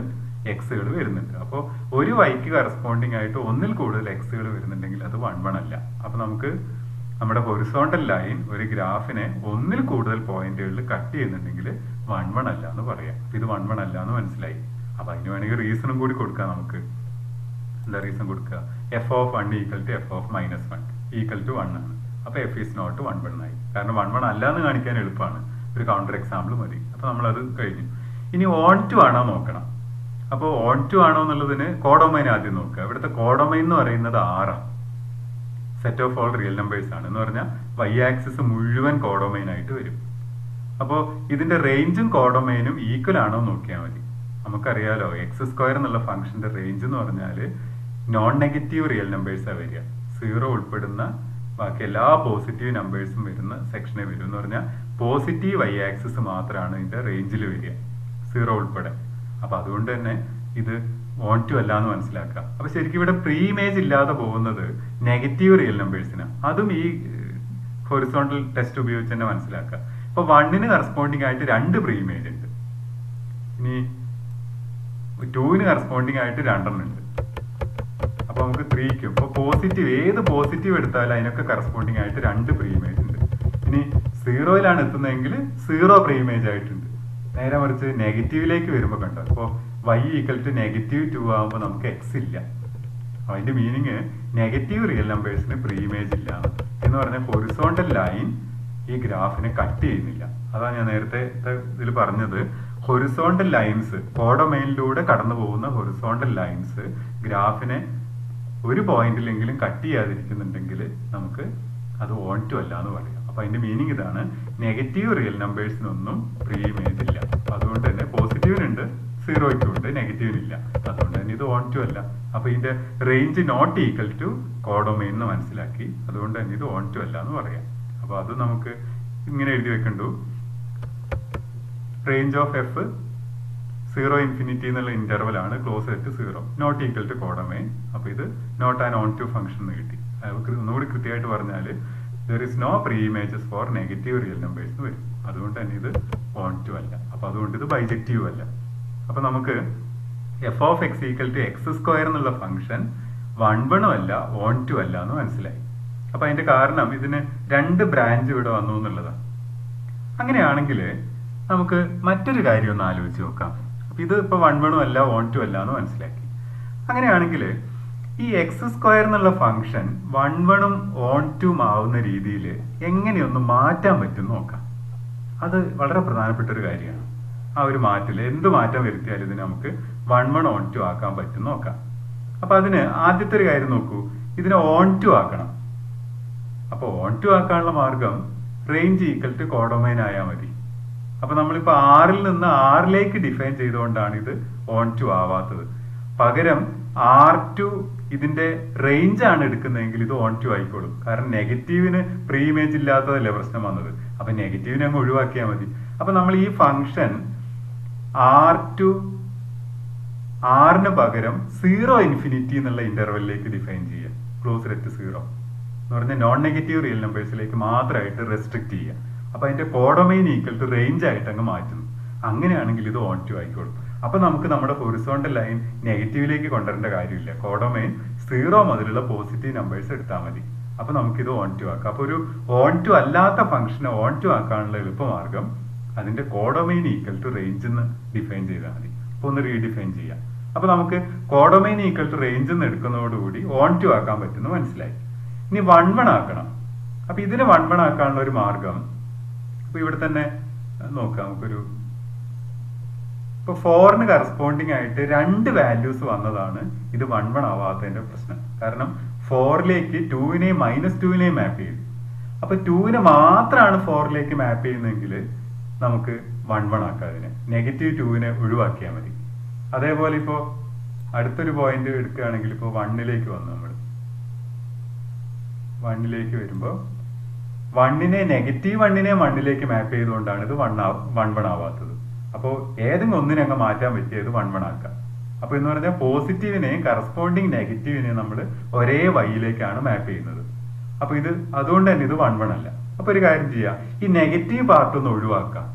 [SPEAKER 1] എക്സുകൾ വരുന്നുണ്ട്. അപ്പോൾ ഒരു വൈക്ക് കറസ്പോണ്ടിങ് ആയിട്ട് ഒന്നിൽ കൂടുതൽ എക്സുകൾ വരുന്നുണ്ടെങ്കിൽ അത് 1 1 അല്ല. അപ്പോൾ നമുക്ക് നമ്മുടെ ഹൊറിസോണ്ടൽ ലൈൻ ഒരു ഗ്രാഫിനെ ഒന്നിൽ കൂടുതൽ പോയിന്റുകളിൽ കട്ട് ചെയ്യുന്നുണ്ടെങ്കിൽ 1 1 അല്ല എന്ന് പറയാം. ഇത് 1 1 അല്ല എന്ന് മനസ്സിലായി. അപ്പോൾ അതിന് വേണമെങ്കിൽ റീസണും കൂടി കൊടുക്കാം. നമുക്ക് എന്താ റീസൺ കൊടുക്കുക? F of 1 equal to f of -1 equal to 1 ആണ്. അപ്പോൾ എഫ് ഈസ് നോട്ട് 1 1 ആയി. കാരണം 1 1 അല്ല എന്ന് കാണിക്കാൻ എളുപ്പമാണ്, ഒരു കൗണ്ടർ എക്സാമ്പിൾ മതി. അപ്പോൾ നമ്മളത് കഴിഞ്ഞു. ഇനി ഓൺ ടു ആണോ നോക്കണം. അപ്പോൾ ഓൺ ടു ആണോ എന്നുള്ളതിന് കോഡൊമൈൻ ആദ്യം നോക്കുക. ഇവിടുത്തെ കോഡൊമൈൻ എന്ന് പറയുന്നത് 6 ആണ്. Set of all real numbers ആണ് എന്ന് പറഞ്ഞാൽ y ആക്സിസ് മുഴുവൻ കോഡൊമൈൻ ആയിട്ട് വരും. അപ്പോൾ ഇതിന്റെ റേഞ്ചും കോഡൊമൈനും ഈക്വൽ ആണോ നോക്കിയാൽ മതി. നമുക്കറിയാലോ എക്സ് സ്ക്വയർ എന്നുള്ള ഫംഗ്ഷന്റെ റേഞ്ച് എന്ന് പറഞ്ഞാൽ നോൺ നെഗറ്റീവ് റിയൽ നമ്പേഴ്സാണ് വരിക. 0 ഉൾപ്പെടുന്ന ബാക്കി എല്ലാ പോസിറ്റീവ് നമ്പേഴ്സും വരുന്ന സെക്ഷനെ വരും. എന്ന് പറഞ്ഞാൽ പോസിറ്റീവ് y ആക്സിസ് മാത്രമാണ് ഇതിന്റെ റേഞ്ചിൽ വരിക, 0 ഉൾപ്പെടെ. അപ്പൊ അതുകൊണ്ട് തന്നെ ഇത് ഓൺ ടു അല്ല എന്ന് മനസ്സിലാക്കാം. അപ്പൊ ശരിക്കും ഇവിടെ പ്രീ ഇമേജ് ഇല്ലാതെ പോകുന്നത് നെഗറ്റീവ് റിയൽ നമ്പേഴ്സിനാണ്. അതും ഈ ഹൊറിസോണ്ടൽ ടെസ്റ്റ് ഉപയോഗിച്ച് തന്നെ മനസ്സിലാക്കാം. ഇപ്പൊ 1 കറസ്പോണ്ടിങ് ആയിട്ട് 2 പ്രീ ഇമേജ് ഉണ്ട്. ഇനി 2 കറസ്പോണ്ടിങ് ആയിട്ട് 2 ഉണ്ട്. അപ്പൊ നമുക്ക് 3ക്കും ഇപ്പൊ പോസിറ്റീവ് ഏത് പോസിറ്റീവ് എടുത്താലും അതിനൊക്കെ കറസ്പോണ്ടിങ് ആയിട്ട് 2 പ്രീ ഇമേജ് ഉണ്ട്. ഇനി 0യിലാണ് എത്തുന്നതെങ്കിൽ 0 പ്രീ ഇമേജ് ആയിട്ടുണ്ട്. നേരെ മറിച്ച് നെഗറ്റീവിലേക്ക് വരുമ്പോൾ കണ്ടോ, ഇപ്പോൾ y ഈക്വൽ ടു -2 ആകുമ്പോൾ നമുക്ക് എക്സ് ഇല്ല. അതിന്റെ മീനിങ് നെഗറ്റീവ് റിയൽ നമ്പേഴ്സിന് പ്രീ ഇമേജ് ഇല്ല എന്ന് പറഞ്ഞാൽ ഹൊറിസോണ്ടൽ ലൈൻ ഈ ഗ്രാഫിനെ കട്ട് ചെയ്യുന്നില്ല. അതാണ് ഞാൻ നേരത്തെ ഇതിൽ പറഞ്ഞത്. ഹൊറിസോണ്ടൽ ലൈൻസ് കോഡൊമൈനിലൂടെ കടന്നു പോകുന്ന ഹൊറിസോണ്ടൽ ലൈൻസ് ഗ്രാഫിനെ ഒരു പോയിന്റിലെങ്കിലും കട്ട് ചെയ്യാതിരിക്കുന്നുണ്ടെങ്കിൽ നമുക്ക് അത് ഓൺ ടു അല്ല എന്ന് പറയാം. അപ്പൊ അതിന്റെ മീനിങ് ഇതാണ്, നെഗറ്റീവ് റിയൽ നമ്പേഴ്സിനൊന്നും പ്രീ ഇമേജ് ഇല്ല. അതുകൊണ്ട് തന്നെ പോസിറ്റീവിനുണ്ട്, സീറോയ്ക്കും ഉണ്ട്, നെഗറ്റീവിനില്ല. അതുകൊണ്ട് തന്നെ ഇത് ഓൺ ടു അല്ല. അപ്പൊ ഇതിന്റെ range not equal to codomain എന്ന് മനസ്സിലാക്കി. അതുകൊണ്ട് തന്നെ ഇത് ഓൺ ടു അല്ല എന്ന് പറയാം. അപ്പൊ അത് നമുക്ക് ഇങ്ങനെ എഴുതി വെക്കണ്ടു. റേഞ്ച് ഓഫ് എഫ് 0 ഇൻഫിനിറ്റി എന്നുള്ള ഇന്റർവൽ ആണ്, close at 0, not equal to codomain. അപ്പൊ ഇത് not an onto function എന്ന് കിട്ടി. ഒന്നുകൂടി കൃത്യമായിട്ട് പറഞ്ഞാൽ there is no pre-images for negative real numbers എന്ന് വരും. അതുകൊണ്ട് തന്നെ ഇത് ഓൺ ടു അല്ല. അപ്പൊ അതുകൊണ്ട് ഇത് ബൈജക്റ്റീവ് അല്ല. അപ്പൊ നമുക്ക് f of x equal to x square എന്നുള്ള ഫംഗ്ഷൻ 1 അല്ല, ഓൺ ടു അല്ല എന്ന് മനസ്സിലായി. അപ്പൊ അതിന്റെ കാരണം ഇതിന് 2 ബ്രാഞ്ച് ഇവിടെ വന്നു എന്നുള്ളതാണ്. അങ്ങനെയാണെങ്കിൽ നമുക്ക് മറ്റൊരു കാര്യം ഒന്ന് ആലോചിച്ച് നോക്കാം. അപ്പൊ ഇത് ഇപ്പൊ 1 അല്ല, ഓൺ ടു അല്ല എന്ന് മനസ്സിലാക്കി. അങ്ങനെയാണെങ്കിൽ ഈ എക്സ് സ്ക്വയർ എന്നുള്ള ഫംഗ്ഷൻ 1 ഓൺ ടു ആവുന്ന രീതിയിൽ എങ്ങനെയൊന്ന് മാറ്റാൻ പറ്റും നോക്കാം. അത് വളരെ പ്രധാനപ്പെട്ട ഒരു കാര്യമാണ്. ആ ഒരു മാറ്റില് എന്ത് മാറ്റം വരുത്തിയാലും ഇതിന് നമുക്ക് 1 ഓൺ ടു ആക്കാൻ പറ്റും നോക്കാം. അപ്പൊ അതിന് ആദ്യത്തെ ഒരു കാര്യം നോക്കൂ, ഇതിനെ ഓൺ ടു ആക്കണം. അപ്പൊ ഓൺ ടു ആക്കാനുള്ള മാർഗം റേഞ്ച് ഈക്വൽ ടു കോഡൊമെയിൻ ആയാൽ മതി. അപ്പൊ നമ്മളിപ്പോ 6ൽ നിന്ന് 6ലേക്ക് ഡിഫൈൻ ചെയ്തുകൊണ്ടാണ് ഇത് ഓൺ ടു ആവാത്തത്. പകരം R2 ഇതിന്റെ റേഞ്ച് ആണ് എടുക്കുന്നതെങ്കിൽ ഇത് ഓൺ ടു ആയിക്കോളും. കാരണം നെഗറ്റീവിന് പ്രീ ഇമേജ് ഇല്ലാത്തതല്ലേ പ്രശ്നം വന്നത്. അപ്പൊ നെഗറ്റീവിനെ അങ്ങ് ഒഴിവാക്കിയാൽ മതി. അപ്പൊ നമ്മൾ ഈ ഫംഗ്ഷൻ R2 R ന് പകരം 0 ഇൻഫിനിറ്റി എന്നുള്ള ഇന്റർവെല്ലിലേക്ക് ഡിഫൈൻ ചെയ്യാം. ക്ലോസ് അറ്റ് 0 എന്ന് പറഞ്ഞാൽ നോൺ നെഗറ്റീവ് റിയൽ നമ്പേഴ്സിലേക്ക് മാത്രമായിട്ട് റെസ്ട്രിക്ട് ചെയ്യുക. അപ്പൊ അതിന്റെ കോഡൊമെയിൻ ഈക്വൽ ടു റേഞ്ച് ആയിട്ട് അങ്ങ് മാറ്റുന്നു. അങ്ങനെയാണെങ്കിൽ ഇത് ഓൺ ടു ആയിക്കോളും. അപ്പൊ നമുക്ക് നമ്മുടെ ഹൊറിസോണ്ടൽ ലൈൻ നെഗറ്റീവിലേക്ക് കൊണ്ടുവരേണ്ട കാര്യമില്ല. കോഡൊമെയിൻ 0 മുതലുള്ള പോസിറ്റീവ് നമ്പേഴ്സ് എടുത്താൽ മതി. അപ്പൊ നമുക്കിത് ഓൺ ടു ആക്കാം. അപ്പൊ ഒരു ഓൺ ടു അല്ലാത്ത ഫംഗ്ഷനെ ഓൺ ടു ആക്കാനുള്ള എളുപ്പമാർഗം അതിന്റെ കോഡൊമെയിൻ ഈക്വൽ ടു റേഞ്ച് എന്ന് ഡിഫൈൻ ചെയ്താൽ മതി. അപ്പൊ ഒന്ന് റീഡിഫൈൻ ചെയ്യാം. അപ്പൊ നമുക്ക് കോഡൊമെയിൻ ഈക്വൽ ടു റേഞ്ച് എന്ന് എടുക്കുന്നതോടുകൂടി ഓൺ ടു ആക്കാൻ പറ്റുമെന്ന് മനസ്സിലായി. ഇനി 1 ആക്കണം. അപ്പൊ ഇതിന് 1 ആക്കാനുള്ള ഒരു മാർഗം അപ്പൊ ഇവിടെ തന്നെ നോക്കാം. നമുക്കൊരു ഇപ്പൊ 4ന് കറസ്പോണ്ടിങ് ആയിട്ട് 2 വാല്യൂസ് വന്നതാണ് ഇത് 1 ആവാത്തതിന്റെ പ്രശ്നം. കാരണം 4ലേക്ക് 2നെയും -2നെയും മാപ്പ് ചെയ്തു. അപ്പൊ 2നെ മാത്രമാണ് 4ലേക്ക് മാപ്പ് ചെയ്യുന്നതെങ്കിൽ നമുക്ക് 1 ആക്കാം. അതിനെ നെഗറ്റീവ് 2നെ ഒഴിവാക്കിയാൽ മതി. അതേപോലെ ഇപ്പോ അടുത്തൊരു പോയിന്റ് എടുക്കുകയാണെങ്കിൽ ഇപ്പോ 1ലേക്ക് വന്നു. നമ്മൾ 1ലേക്ക് വരുമ്പോ 1നെ നെഗറ്റീവ് 1നെ 1ലേക്ക് മാപ്പ് ചെയ്തുകൊണ്ടാണ് ഇത് 1 ആവാത്തത്. അപ്പോൾ ഏതെങ്കിലും ഒന്നിനെ അങ്ങ് മാറ്റാൻ പറ്റിയത് 1 ആക്കാം. അപ്പൊ എന്ന് പറഞ്ഞാൽ പോസിറ്റീവിനെയും കറസ്പോണ്ടിങ് നെഗറ്റീവിനെയും നമ്മൾ ഒരേ വൈയിലേക്കാണ് മാപ്പ് ചെയ്യുന്നത്. അപ്പൊ ഇത് അതുകൊണ്ട് തന്നെ ഇത് 1 അല്ല. അപ്പൊ ഒരു കാര്യം ചെയ്യാം, ഈ നെഗറ്റീവ് പാർട്ട് ഒന്ന് ഒഴിവാക്കാം,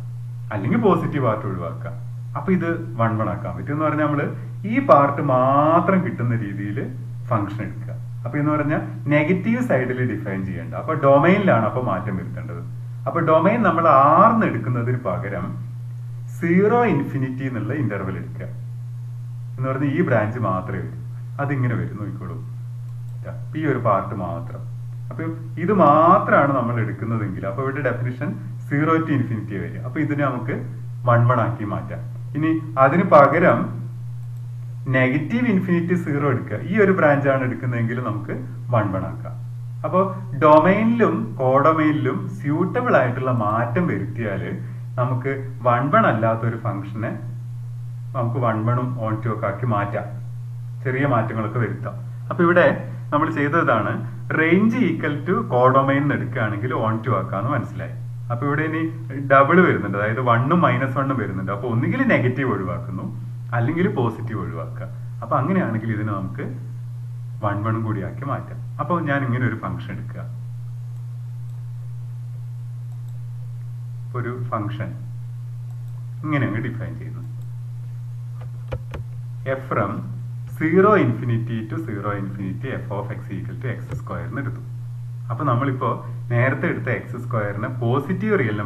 [SPEAKER 1] അല്ലെങ്കിൽ പോസിറ്റീവ് പാർട്ട് ഒഴിവാക്കാം. അപ്പൊ ഇത് 1 ആക്കാൻ പറ്റും. എന്ന് പറഞ്ഞാൽ നമ്മള് ഈ പാർട്ട് മാത്രം കിട്ടുന്ന രീതിയിൽ ഫംഗ്ഷൻ എടുക്കുക. അപ്പൊ എന്ന് പറഞ്ഞാൽ നെഗറ്റീവ് സൈഡിൽ ഡിഫൈൻ ചെയ്യേണ്ട. അപ്പൊ ഡൊമൈനിലാണ് അപ്പൊ മാറ്റം വരുത്തേണ്ടത്. അപ്പൊ ഡൊമൈൻ നമ്മൾ R എടുക്കുന്നതിന് പകരം 0 ഇൻഫിനിറ്റി എന്നുള്ള ഇന്റർവെൽ എടുക്കുക. എന്ന് പറഞ്ഞാൽ ഈ ബ്രാഞ്ച് മാത്രമേ വരും. അതിങ്ങനെ വരും, നോക്കിക്കോളൂ. ഈ ഒരു പാർട്ട് മാത്രം. അപ്പൊ ഇത് മാത്രമാണ് നമ്മൾ എടുക്കുന്നതെങ്കിൽ അപ്പൊ ഇവിടെ ഡെഫിനിഷൻ 0 to ഇൻഫിനിറ്റി വരിക. അപ്പൊ ഇതിനെ നമുക്ക് 1 ആക്കി മാറ്റാം. ഇനി അതിന് പകരം നെഗറ്റീവ് ഇൻഫിനിറ്റി 0 എടുക്കുക. ഈ ഒരു ബ്രാഞ്ച് ആണ് എടുക്കുന്നതെങ്കിൽ നമുക്ക് 1 ആക്കാം. അപ്പോൾ ഡൊമൈനിലും കോഡൊമൈനിലും സ്യൂട്ടബിൾ ആയിട്ടുള്ള മാറ്റം വരുത്തിയാൽ നമുക്ക് 1 അല്ലാത്ത ഒരു ഫംഗ്ഷനെ നമുക്ക് 1 ഓൺ ടു ഒക്കെ ആക്കി മാറ്റാം. ചെറിയ മാറ്റങ്ങളൊക്കെ വരുത്താം. അപ്പൊ ഇവിടെ നമ്മൾ ചെയ്തതാണ് റേഞ്ച് ഈക്വൽ ടു കോഡൊമൈൻ എടുക്കുകയാണെങ്കിൽ ഓൺ ടു ആക്കാന്ന് മനസ്സിലായി. അപ്പൊ ഇവിടെ ഇനി ഡബിൾ വരുന്നുണ്ട്, അതായത് 1ഉം -1ഉം വരുന്നുണ്ട്. അപ്പൊ ഒന്നുകിൽ നെഗറ്റീവ് ഒഴിവാക്കുന്നു, അല്ലെങ്കിൽ പോസിറ്റീവ് ഒഴിവാക്കുക. അപ്പൊ അങ്ങനെയാണെങ്കിൽ ഇതിനെ നമുക്ക് 1 കൂടി ആക്കി മാറ്റാം. അപ്പൊ ഞാൻ ഇങ്ങനെ ഒരു ഫംഗ്ഷൻ എടുക്കുക. ഒരു ഫംഗ്ഷൻ ഇങ്ങനെ അങ്ങ് ഡിഫൈൻ ചെയ്യുന്നു. f from 0 infinity to 0 infinity f of x equal to x സ്ക്വയറിന് എടുത്തു. അപ്പൊ നമ്മളിപ്പോ നേരത്തെ എടുത്ത എക്സ് സ്ക്വയറിന് പോസിറ്റീവ് റിയൽ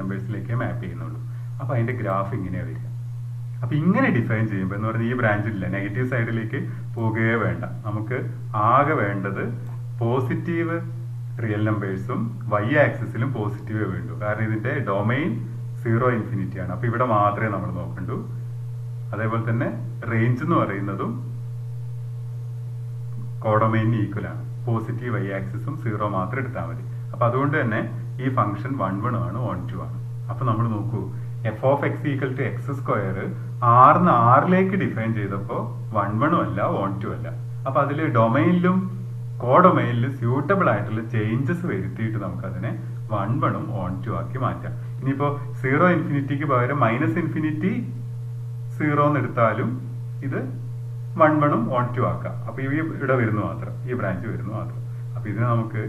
[SPEAKER 1] നമ്പേഴ്സിലേക്ക് മാപ്പ് ചെയ്യുന്നുള്ളൂ. അപ്പൊ അതിന്റെ ഗ്രാഫ് ഇങ്ങനെ വരിക. അപ്പൊ ഇങ്ങനെ ഡിഫൈൻ ചെയ്യുമ്പോൾ എന്ന് പറഞ്ഞാൽ ഈ ബ്രാഞ്ച് ഇല്ല, നെഗറ്റീവ് സൈഡിലേക്ക് പോകുകയേ വേണ്ട. നമുക്ക് ആകെ വേണ്ടത് പോസിറ്റീവ് റിയൽ നമ്പേഴ്സും y ആക്സിസിലും പോസിറ്റീവേ വേണ്ടു. കാരണം ഇതിന്റെ ഡൊമൈൻ 0 ഇൻഫിനിറ്റി ആണ്. അപ്പൊ ഇവിടെ മാത്രമേ നമ്മൾ നോക്കണ്ടൂ. അതേപോലെ തന്നെ റേഞ്ച് എന്ന് പറയുന്നതും കോഡൊമൈനിന് ഈക്വൽ ആണ്. പോസിറ്റീവ് വൈ ആക്സിസും 0 മാത്രം എടുത്താൽ മതി. അപ്പൊ അതുകൊണ്ട് തന്നെ ഈ ഫംഗ്ഷൻ 1 1 ആണ്, 1 2 ആണ്. അപ്പൊ നമ്മൾ നോക്കൂ, f of x equal to x square ആറിന് ആറിലേക്ക് ഡിഫൈൻ ചെയ്തപ്പോൾ 1 1 അല്ല 1 2 അല്ല. അപ്പൊ അതിൽ ഡൊമൈനിലും കോഡൊമൈനിലും സ്യൂട്ടബിൾ ആയിട്ടുള്ള ചേഞ്ചസ് വരുത്തിയിട്ട് നമുക്ക് അതിനെ 1 1 ഉം 1 2 ആക്കി മാറ്റാം. ഇനിയിപ്പോ 0 ഇൻഫിനിറ്റിക്ക് പകരം മൈനസ് ഇൻഫിനിറ്റി 0 എന്ന് എടുത്താലും ഇത് 1 1 ഉം 1 2 ആക്കാം. അപ്പൊ ഇവിടെ വരുന്നു മാത്രം, ഈ ബ്രാഞ്ച് വരുന്നു മാത്രം. അപ്പൊ ഇതിനെ നമുക്ക്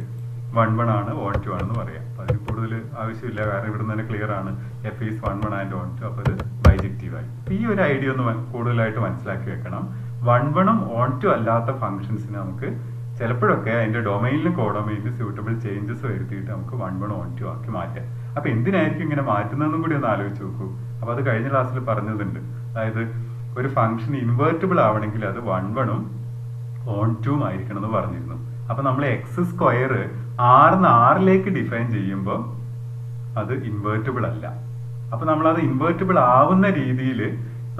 [SPEAKER 1] 1 1 ആണ് 1 2 ആണെന്ന് പറയാം. അപ്പൊ അതിന് കൂടുതൽ ആവശ്യമില്ല, കാരണം ഇവിടെ തന്നെ ക്ലിയർ ആണ് എഫ് ഈസ് 1 1 ആൻഡ് 1 2. അപ്പൊ ഇത് ബൈജക്റ്റീവ് ആയി. ഈ ഒരു ഐഡിയ ഒന്ന് കൂടുതലായിട്ട് മനസ്സിലാക്കി വെക്കണം. 1 1 ഉം 1 2 അല്ലാത്ത ഫംഗ്ഷൻസിന് നമുക്ക് ചിലപ്പോഴൊക്കെ അതിന്റെ ഡൊമൈനിലും കോഡൊമൈനിലും സ്യൂട്ടബിൾ ചേഞ്ചസ് വരുത്തിയിട്ട് നമുക്ക് 1 1 1 2 ആക്കി മാറ്റാം. അപ്പൊ എന്തിനായിരിക്കും ഇങ്ങനെ മാറ്റുന്നതെന്നും കൂടി ഒന്ന് ആലോചിച്ച് നോക്കൂ. അപ്പൊ അത് കഴിഞ്ഞ ക്ലാസ്സിൽ പറഞ്ഞതുണ്ട്. അതായത് ഒരു ഫംഗ്ഷൻ ഇൻവേർട്ടിബിൾ ആവണമെങ്കിൽ അത് 1 1 ഉം 1 2 ഉം ആയിരിക്കണം എന്ന് പറഞ്ഞിരുന്നു. അപ്പൊ നമ്മൾ എക്സ് സ്ക്വയർ ആറിന് ആറിലേക്ക് ഡിഫൈൻ ചെയ്യുമ്പോൾ അത് ഇൻവേർട്ടിബിൾ അല്ല. അപ്പൊ നമ്മൾ അത് ഇൻവേർട്ടിബിൾ ആവുന്ന രീതിയിൽ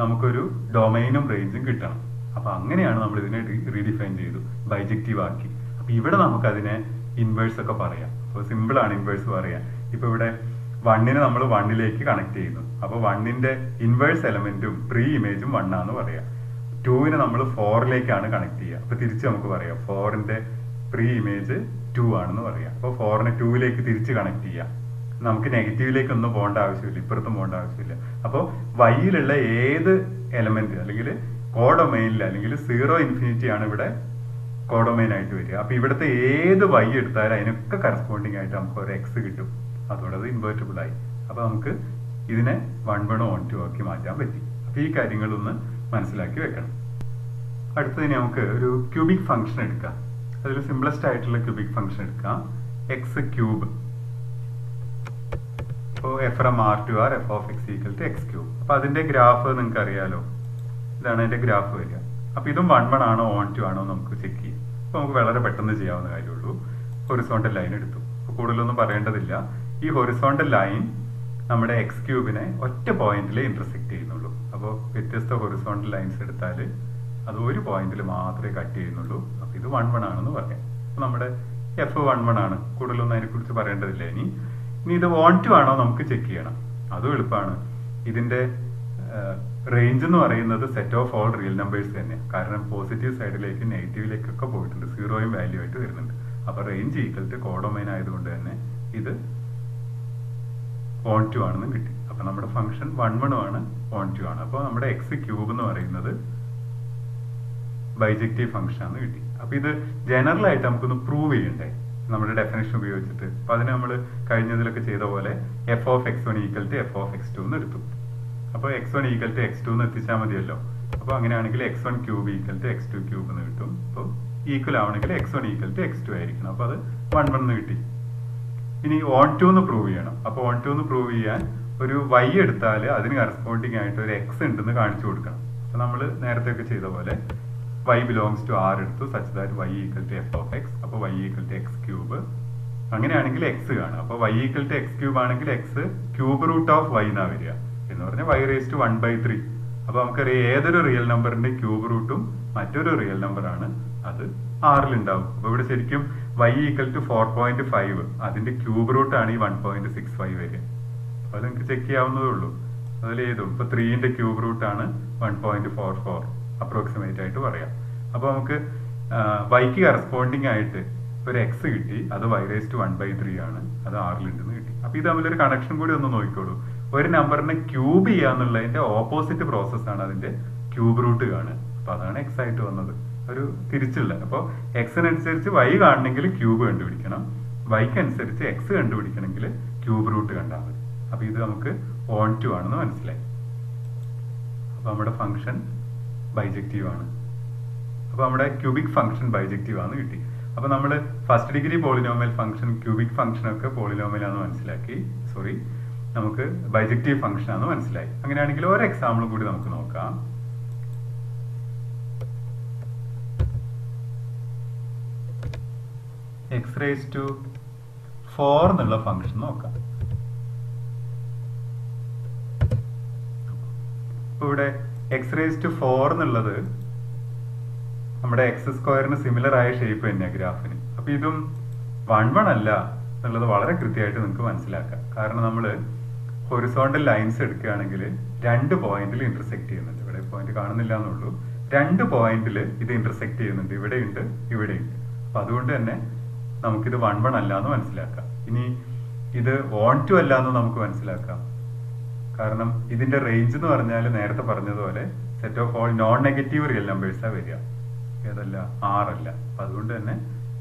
[SPEAKER 1] നമുക്കൊരു ഡൊമൈനും റേഞ്ചും കിട്ടണം. അപ്പൊ അങ്ങനെയാണ് നമ്മൾ ഇതിനെ റീഡിഫൈൻ ചെയ്തു, ബൈജക്റ്റീവ് ആക്കി. അപ്പൊ ഇവിടെ നമുക്ക് അതിനെ ഇൻവേഴ്സ് ഒക്കെ പറയാം. അപ്പൊ സിമ്പിൾ ആണ് ഇൻവേഴ്സ് പറയാം. ഇപ്പൊ ഇവിടെ 1നെ നമ്മൾ 1ലേക്ക് കണക്ട് ചെയ്യുന്നു. അപ്പൊ 1ന്റെ ഇൻവേഴ്സ് എലമെന്റും പ്രീ ഇമേജും 1 ആണെന്ന് പറയാം. 2നെ നമ്മൾ 4ലേക്കാണ് കണക്ട് ചെയ്യുക. അപ്പൊ തിരിച്ച് നമുക്ക് പറയാം 4ന്റെ പ്രീ ഇമേജ് 2 ആണെന്ന് പറയാം. അപ്പൊ 4നെ 2ലേക്ക് തിരിച്ച് കണക്ട് ചെയ്യാം. നമുക്ക് നെഗറ്റീവിലേക്ക് ഒന്നും പോകേണ്ട ആവശ്യമില്ല, ഇപ്പുറത്തും പോകേണ്ട ആവശ്യമില്ല. അപ്പോൾ വൈയിലുള്ള ഏത് എലമെന്റ് അല്ലെങ്കിൽ കോഡൊമൈനിൽ അല്ലെങ്കിൽ 0 ഇൻഫിനിറ്റി ആണ് ഇവിടെ കോഡൊമൈൻ ആയിട്ട് വരിക. അപ്പൊ ഇവിടുത്തെ ഏത് വൈ എടുത്താലും അതിനൊക്കെ കറസ്പോണ്ടിങ് ആയിട്ട് നമുക്ക് ഒരു എക്സ് കിട്ടും. അതോടെ അത് ഇൻവേർട്ടിബിൾ ആയി. അപ്പൊ നമുക്ക് ഇതിനെ 1 1 1 2 ആക്കി മാറ്റാൻ പറ്റി. അപ്പൊ ഈ കാര്യങ്ങളൊന്ന് മനസ്സിലാക്കി വെക്കണം. അടുത്തതിന് നമുക്ക് ഒരു ക്യൂബിക് ഫംഗ്ഷൻ എടുക്കാം. അതിൽ സിംപ്ലസ്റ്റ് ആയിട്ടുള്ള ക്യൂബിക് ഫംഗ്ഷൻ എടുക്കാം, എക്സ് ക്യൂബ്. അപ്പോൾ f from r to r f of x equal to x cube. അപ്പൊ അതിന്റെ ഗ്രാഫ് നിങ്ങൾക്ക് അറിയാലോ, ഇതാണ് അതിന്റെ ഗ്രാഫ് വരിക. അപ്പൊ ഇതും 1 1 ആണോ 1 2 ആണോ നമുക്ക് ചെക്ക് ചെയ്യാം. അപ്പൊ നമുക്ക് വളരെ പെട്ടെന്ന് ചെയ്യാവുന്ന കാര്യമുള്ളൂ. ഹൊറിസോണ്ടൽ ലൈൻ എടുത്തു. അപ്പൊ കൂടുതലൊന്നും പറയേണ്ടതില്ല. ഈ ഹൊറിസോണ്ടൽ ലൈൻ നമ്മുടെ എക്സ് ക്യൂബിനെ ഒറ്റ പോയിന്റിൽ ഇന്റർസെക്ട് ചെയ്യുന്നുള്ളൂ. അപ്പോൾ വ്യത്യസ്ത ഹൊറിസോണ്ടൽ ലൈൻസ് എടുത്താൽ അത് ഒരു പോയിന്റിൽ മാത്രമേ കട്ട് ചെയ്യുന്നുള്ളൂ. അപ്പൊ ഇത് 1 1 ആണെന്ന് പറയാം. അപ്പൊ നമ്മുടെ എഫ് 1 1 ആണ്, കൂടുതലൊന്നും അതിനെക്കുറിച്ച് പറയേണ്ടതില്ല. ഇനി ഇത് 1 2 ആണോ നമുക്ക് ചെക്ക് ചെയ്യണം. അതും എളുപ്പമാണ്. ഇതിന്റെ റേഞ്ച് എന്ന് പറയുന്നത് set of all real numbers തന്നെയാണ്. കാരണം പോസിറ്റീവ് സൈഡിലേക്ക് നെഗറ്റീവിലേക്കൊക്കെ പോയിട്ടുണ്ട്, 0യും വാല്യൂ ആയിട്ട് വരുന്നുണ്ട്. അപ്പൊ റേഞ്ച് ഈക്വൽ ടു കോഡൊമൈൻ ആയതുകൊണ്ട് തന്നെ ഇത് 1 2 ആണെന്ന് കിട്ടി. അപ്പൊ നമ്മുടെ ഫംഗ്ഷൻ 1 1 ആണ് 1 2 ആണ്. അപ്പോൾ നമ്മുടെ എക്സ് ക്യൂബ് എന്ന് പറയുന്നത് ബൈജക്റ്റീവ് ഫംഗ്ഷൻ ആണെന്ന് കിട്ടി. അപ്പൊ ഇത് ജനറൽ ആയിട്ട് നമുക്കൊന്ന് പ്രൂവ് ചെയ്യണ്ടേ നമ്മുടെ ഡെഫിനേഷൻ ഉപയോഗിച്ചിട്ട്. അപ്പൊ അതിന് നമ്മൾ കഴിഞ്ഞതിലൊക്കെ ചെയ്ത പോലെ f of x 1 equal to f of x 2 എന്ന് എടുത്തു. അപ്പോൾ എക്സ് 1 ഈക്വൽ ടു എക്സ് 2 എന്ന് എത്തിച്ചാൽ മതിയല്ലോ. അപ്പോൾ അങ്ങനെയാണെങ്കിൽ x 1 cube equal to x 2 cube എന്ന് കിട്ടും. അപ്പോൾ ഈക്വൽ ആവണമെങ്കിൽ എക്സ് 1 ഈക്വൽ ടു എക്സ് 2 ആയിരിക്കണം. അപ്പോൾ അത് 1 1 എന്ന് കിട്ടി. ഇനി 1 2 എന്ന് പ്രൂവ് ചെയ്യണം. അപ്പോൾ 1 2 എന്ന് പ്രൂവ് ചെയ്യാൻ ഒരു y എടുത്താൽ അതിന് കറസ്പോണ്ടിങ് ആയിട്ട് ഒരു എക്സ് ഉണ്ടെന്ന് കാണിച്ചു കൊടുക്കണം. അപ്പോൾ നമ്മൾ നേരത്തെ ഒക്കെ ചെയ്ത പോലെ y belongs to r എടുത്തു, such that y equal to f of x. അപ്പോൾ y equal to x cube. അങ്ങനെയാണെങ്കിൽ x കാണും. അപ്പോൾ y equal to x cube ആണെങ്കിൽ x cube root of y എന്നാ വരിക. എന്ന് പറഞ്ഞാൽ y raised to 1/3. അപ്പൊ നമുക്കറിയാം ഏതൊരു റിയൽ നമ്പറിന്റെ ക്യൂബ് റൂട്ടും മറ്റൊരു റിയൽ നമ്പർ ആണ്, അത് ആറിൽ ഉണ്ടാവും. അപ്പൊ ഇവിടെ ശരിക്കും y ഈക്വൽ ടു 4.5 അതിന്റെ ക്യൂബ് റൂട്ട് ആണ് ഈ 1.65 വരിക. അപ്പൊ അത് നിങ്ങൾക്ക് ചെക്ക് ചെയ്യാവുന്നതേ ഉള്ളൂ. അതിൽ ഏതും ഇപ്പൊ 3ന്റെ ക്യൂബ് റൂട്ട് ആണ് 1.44 അപ്രോക്സിമേറ്റ് ആയിട്ട് പറയാം. അപ്പൊ നമുക്ക് വൈക്ക് കറസ്പോണ്ടിങ് ആയിട്ട് ഒരു എക്സ് കിട്ടി, അത് y raised to 1/3 ആണ്, അത് ആറിലുണ്ടെന്ന് കിട്ടി. അപ്പൊ ഇത് തമ്മിലൊരു കണക്ഷൻ കൂടി ഒന്ന് നോക്കിക്കോളൂ. ഒരു നമ്പറിനെ ക്യൂബ് ചെയ്യാന്നുള്ളതിന്റെ ഓപ്പോസിറ്റ് പ്രോസസ് ആണ് അതിന്റെ ക്യൂബ് റൂട്ട് കാണുക. അപ്പൊ അതാണ് എക്സ് ആയിട്ട് വന്നത്, ഒരു തിരിച്ചുള്ള. അപ്പോൾ എക്സിനനുസരിച്ച് y കാണണമെങ്കിൽ ക്യൂബ് കണ്ടുപിടിക്കണം, വൈക്ക് അനുസരിച്ച് എക്സ് കണ്ടുപിടിക്കണമെങ്കിൽ ക്യൂബ് റൂട്ട് കണ്ടാൽ മതി. അപ്പൊ ഇത് നമുക്ക് 1 2 ആണെന്ന് മനസ്സിലായി. അപ്പൊ നമ്മുടെ ഫംഗ്ഷൻ ബൈജക്റ്റീവ് ആണ്. അപ്പൊ നമ്മുടെ ക്യൂബിക് ഫംഗ്ഷൻ ബൈജക്റ്റീവ് ആണ് കിട്ടി. അപ്പൊ നമ്മൾ first degree polynomial function cubic function ഒക്കെ പോളിനോമിയൽ ആണെന്ന് മനസ്സിലാക്കി. സോറി, നമുക്ക് ബൈജക്റ്റീവ് ഫംഗ്ഷൻ ആണെന്ന് മനസ്സിലായി. അങ്ങനെയാണെങ്കിൽ ഒരു എക്സാമ്പിൾ കൂടി നമുക്ക് നോക്കാം. എക്സ് റേസ് ടു 4 എന്നുള്ള ഫംഗ്ഷൻ നോക്കാം. ഇവിടെ എക്സ് റേസ് ടു 4 എന്നുള്ളത് നമ്മുടെ എക്സ് സ്ക്വയറിന് സിമിലർ ആയ ഷേപ്പ് തന്നെയാണ് ഗ്രാഫിന്. അപ്പൊ ഇതും 1 1 അല്ല എന്നുള്ളത് വളരെ കൃത്യമായിട്ട് നിങ്ങൾക്ക് മനസ്സിലാക്കാം. കാരണം നമ്മൾ ഹൊറിസോണ്ടൽ ലൈൻസ് എടുക്കുകയാണെങ്കിൽ 2 പോയിന്റിൽ ഇന്റർസെക്ട് ചെയ്യുന്നുണ്ട്. ഇവിടെ പോയിന്റ് കാണുന്നില്ല എന്നുള്ളൂ. 2 പോയിന്റിൽ ഇത് ഇന്റർസെക്ട് ചെയ്യുന്നുണ്ട്. ഇവിടെയുണ്ട്, ഇവിടെയുണ്ട്. അപ്പൊ അതുകൊണ്ട് തന്നെ നമുക്കിത് 1 1 അല്ല എന്ന് മനസ്സിലാക്കാം. ഇനി ഇത് ഓൺ ടു അല്ല എന്ന് നമുക്ക് മനസ്സിലാക്കാം. കാരണം ഇതിന്റെ റേഞ്ച് എന്ന് പറഞ്ഞാൽ നേരത്തെ പറഞ്ഞതുപോലെ set of all non negative real നമ്പേഴ്സാണ് വരിക. ഏതല്ല? 6 അല്ല. അപ്പൊ അതുകൊണ്ട് തന്നെ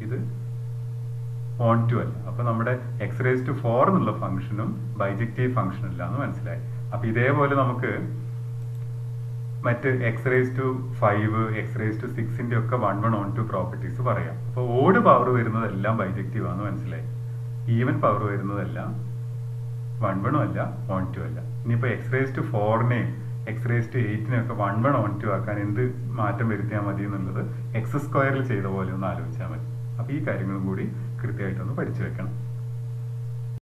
[SPEAKER 1] ഇത് ഓൺ ടു അല്ല. അപ്പൊ നമ്മുടെ x⁴ എന്നുള്ള ഫംഗ്ഷനും ബൈജക്റ്റീവ് ഫംഗ്ഷൻ അല്ല എന്ന് മനസ്സിലായി. അപ്പൊ ഇതേപോലെ നമുക്ക് മറ്റ് x⁵5 x⁶ ഒക്കെ 1 1 ഓൺ ടു പ്രോപ്പർട്ടീസ് പറയാം. അപ്പൊ ഓഡ് പവർ വരുന്നതെല്ലാം ബൈജക്റ്റീവ് ആണെന്ന് മനസ്സിലായി. ഈവൻ പവർ വരുന്നതെല്ലാം 1 1 അല്ല, ഓൺ ടു അല്ല. ഇനിയിപ്പോ x⁴നെയും x⁸ ഒക്കെ 1 1 ഓൺ ടു ആക്കാൻ എന്ത് മാറ്റം വരുത്തിയാൽ മതി എന്നുള്ളത് x² ചെയ്ത പോലെ ഒന്ന് ആലോചിച്ചാൽ മതി. അപ്പൊ ഈ കാര്യങ്ങളും കൂടി കൃത്യമായിട്ടൊന്ന് പഠിച്ചു വെക്കണം.